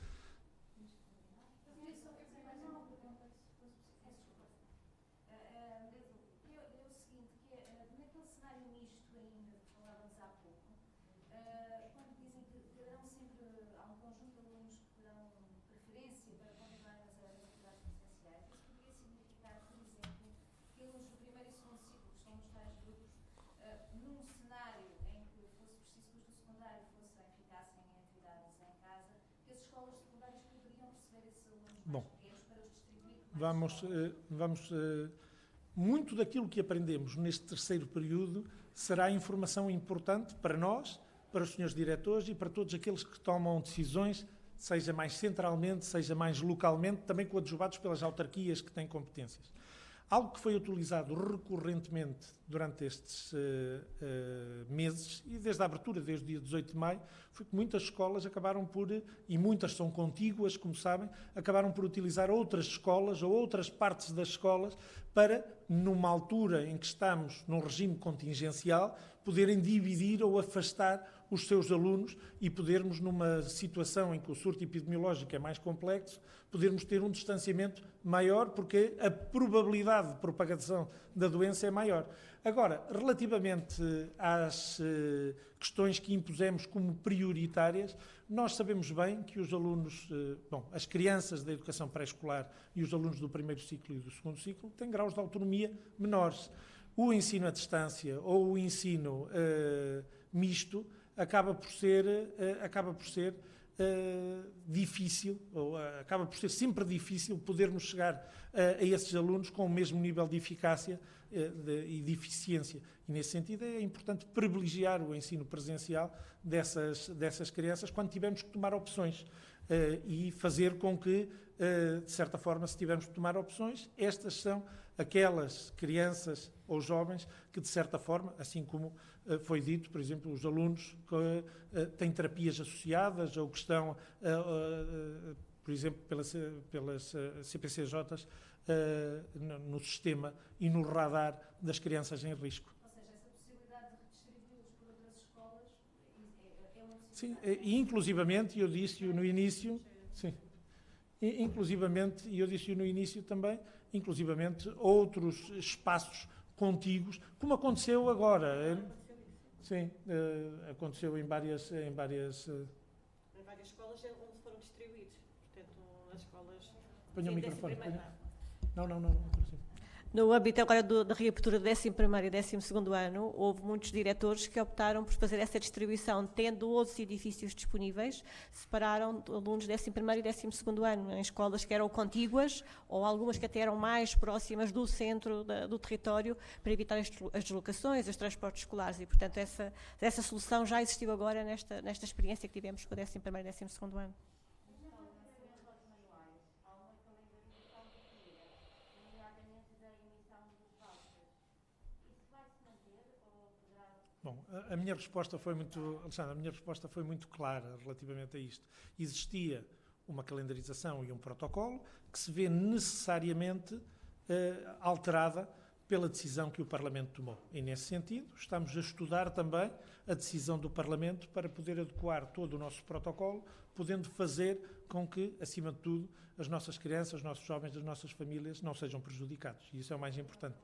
Bom, muito daquilo que aprendemos neste terceiro período será informação importante para nós, para os senhores diretores e para todos aqueles que tomam decisões, seja mais centralmente, seja mais localmente, também coadjuvados pelas autarquias que têm competências. Algo que foi utilizado recorrentemente durante estes meses, e desde a abertura, desde o dia 18 de maio, foi que muitas escolas acabaram por, e muitas são contíguas, como sabem, acabaram por utilizar outras escolas ou outras partes das escolas para, numa altura em que estamos num regime contingencial, poderem dividir ou afastar os seus alunos e podermos, numa situação em que o surto epidemiológico é mais complexo, podermos ter um distanciamento maior, porque a probabilidade de propagação da doença é maior. Agora, relativamente às questões que impusemos como prioritárias, nós sabemos bem que os alunos, as crianças da educação pré-escolar e os alunos do primeiro ciclo e do segundo ciclo têm graus de autonomia menores. O ensino à distância ou o ensino misto acaba por ser difícil, ou acaba por ser sempre difícil podermos chegar a esses alunos com o mesmo nível de eficácia e de eficiência. E, nesse sentido, é importante privilegiar o ensino presencial dessas crianças quando tivermos que tomar opções e fazer com que, de certa forma, se tivermos que tomar opções, estas são aquelas crianças ou jovens que, de certa forma, assim como foi dito, por exemplo, os alunos que têm terapias associadas ou que estão, por exemplo, pelas CPCJs, no sistema e no radar das crianças em risco. Ou seja, essa possibilidade de redistribuí-los por outras escolas é uma possibilidade. Sim, e inclusivamente, eu disse-o no início, sim, inclusivamente, e eu disse-o no início também, inclusivamente outros espaços contíguos, como aconteceu agora. Sim, aconteceu em várias escolas onde foram distribuídos. Portanto, as escolas... Ponha o Sim, microfone. 11º. Não. No âmbito agora da reabertura do 11º e 12º ano, houve muitos diretores que optaram por fazer essa distribuição, tendo outros edifícios disponíveis, separaram alunos 11º e 12º ano em escolas que eram contíguas ou algumas que até eram mais próximas do centro do território para evitar as deslocações, os transportes escolares e, portanto, essa solução já existiu agora nesta experiência que tivemos com o 11º e 12º ano. Bom, a minha resposta foi muito, Alexandre, a minha resposta foi muito clara relativamente a isto. Existia uma calendarização e um protocolo que se vê necessariamente alterada pela decisão que o Parlamento tomou. E, nesse sentido, estamos a estudar também a decisão do Parlamento para poder adequar todo o nosso protocolo, podendo fazer com que, acima de tudo, as nossas crianças, os nossos jovens, as nossas famílias não sejam prejudicados. E isso é o mais importante.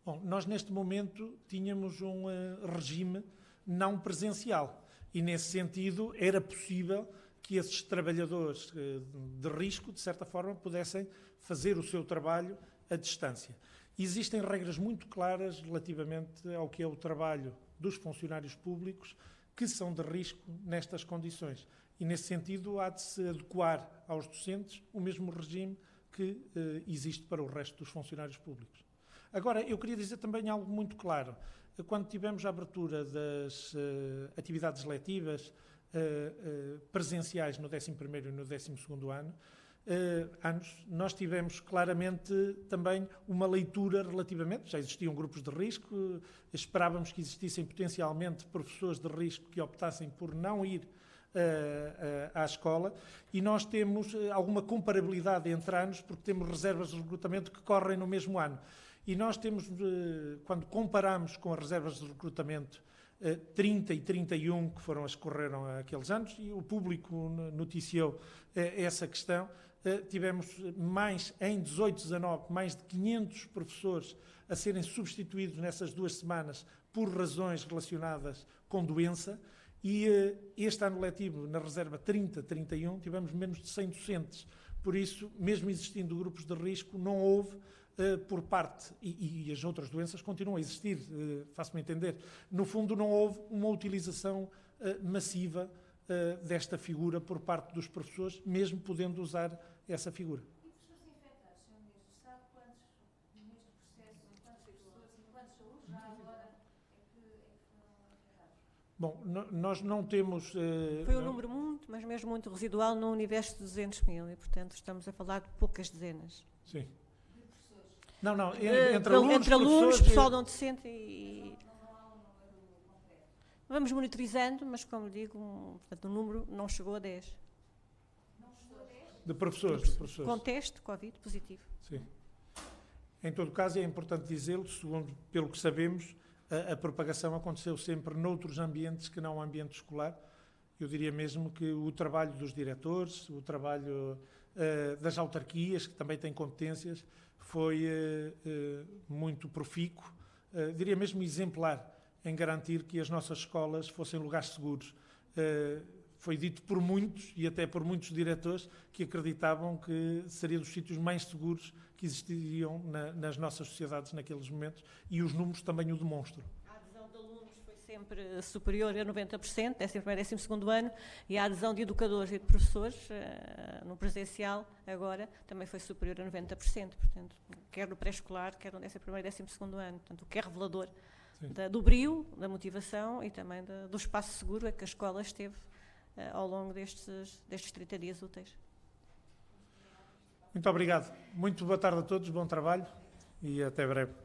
Bom, nós neste momento tínhamos um regime não presencial e, nesse sentido, era possível que esses trabalhadores de risco, de certa forma, pudessem fazer o seu trabalho à distância. Existem regras muito claras relativamente ao que é o trabalho dos funcionários públicos que são de risco nestas condições. E, nesse sentido, há de se adequar aos docentes o mesmo regime que existe para o resto dos funcionários públicos. Agora, eu queria dizer também algo muito claro. Quando tivemos a abertura das atividades letivas presenciais no 11º e no 12º anos, nós tivemos claramente também uma leitura relativamente, já existiam grupos de risco, esperávamos que existissem potencialmente professores de risco que optassem por não ir à escola, e nós temos alguma comparabilidade entre anos, porque temos reservas de recrutamento que correm no mesmo ano. E nós temos, quando comparamos com as reservas de recrutamento 30 e 31, que foram as que correram aqueles anos, e o público noticiou essa questão, tivemos mais, em 18, 19, mais de 500 professores a serem substituídos nessas 2 semanas por razões relacionadas com doença, e este ano letivo, na reserva 30-31, tivemos menos de 100 docentes. Por isso, mesmo existindo grupos de risco, não houve por parte, e as outras doenças continuam a existir, faço-me entender. No fundo, não houve uma utilização massiva desta figura por parte dos professores, mesmo podendo usar essa figura. E professores infectados, Sr. Ministro, sabe quantos, neste processo, quantos professores e quantos alunos já agora é que foram infectados? Bom, nós não temos... Foi um número muito, mas mesmo muito residual no universo de 200 mil, e, portanto, estamos a falar de poucas dezenas. Sim. Não, entre alunos, pessoal não docente e... Vamos monitorizando, mas, como digo, portanto, o número não chegou a 10. De professores. Com teste, Covid, positivo. Sim. Em todo caso, é importante dizê-lo, segundo, pelo que sabemos, a propagação aconteceu sempre noutros ambientes que não o ambiente escolar. Eu diria mesmo que o trabalho dos diretores, o trabalho das autarquias, que também têm competências, foi muito profícuo, diria mesmo exemplar, em garantir que as nossas escolas fossem lugares seguros. Foi dito por muitos, e até por muitos diretores, que acreditavam que seria dos sítios mais seguros que existiriam nas nossas sociedades naqueles momentos, e os números também o demonstram. A adesão de alunos foi sempre superior a 90%, 11º e 12º ano, e a adesão de educadores e de professores no presencial agora também foi superior a 90%, portanto, quer no pré-escolar, quer no 11º e 12º ano, portanto, o que é revelador do brio, da motivação e também do espaço seguro é que a escola esteve ao longo destes 30 dias úteis. Muito obrigado. Muito boa tarde a todos, bom trabalho e até breve.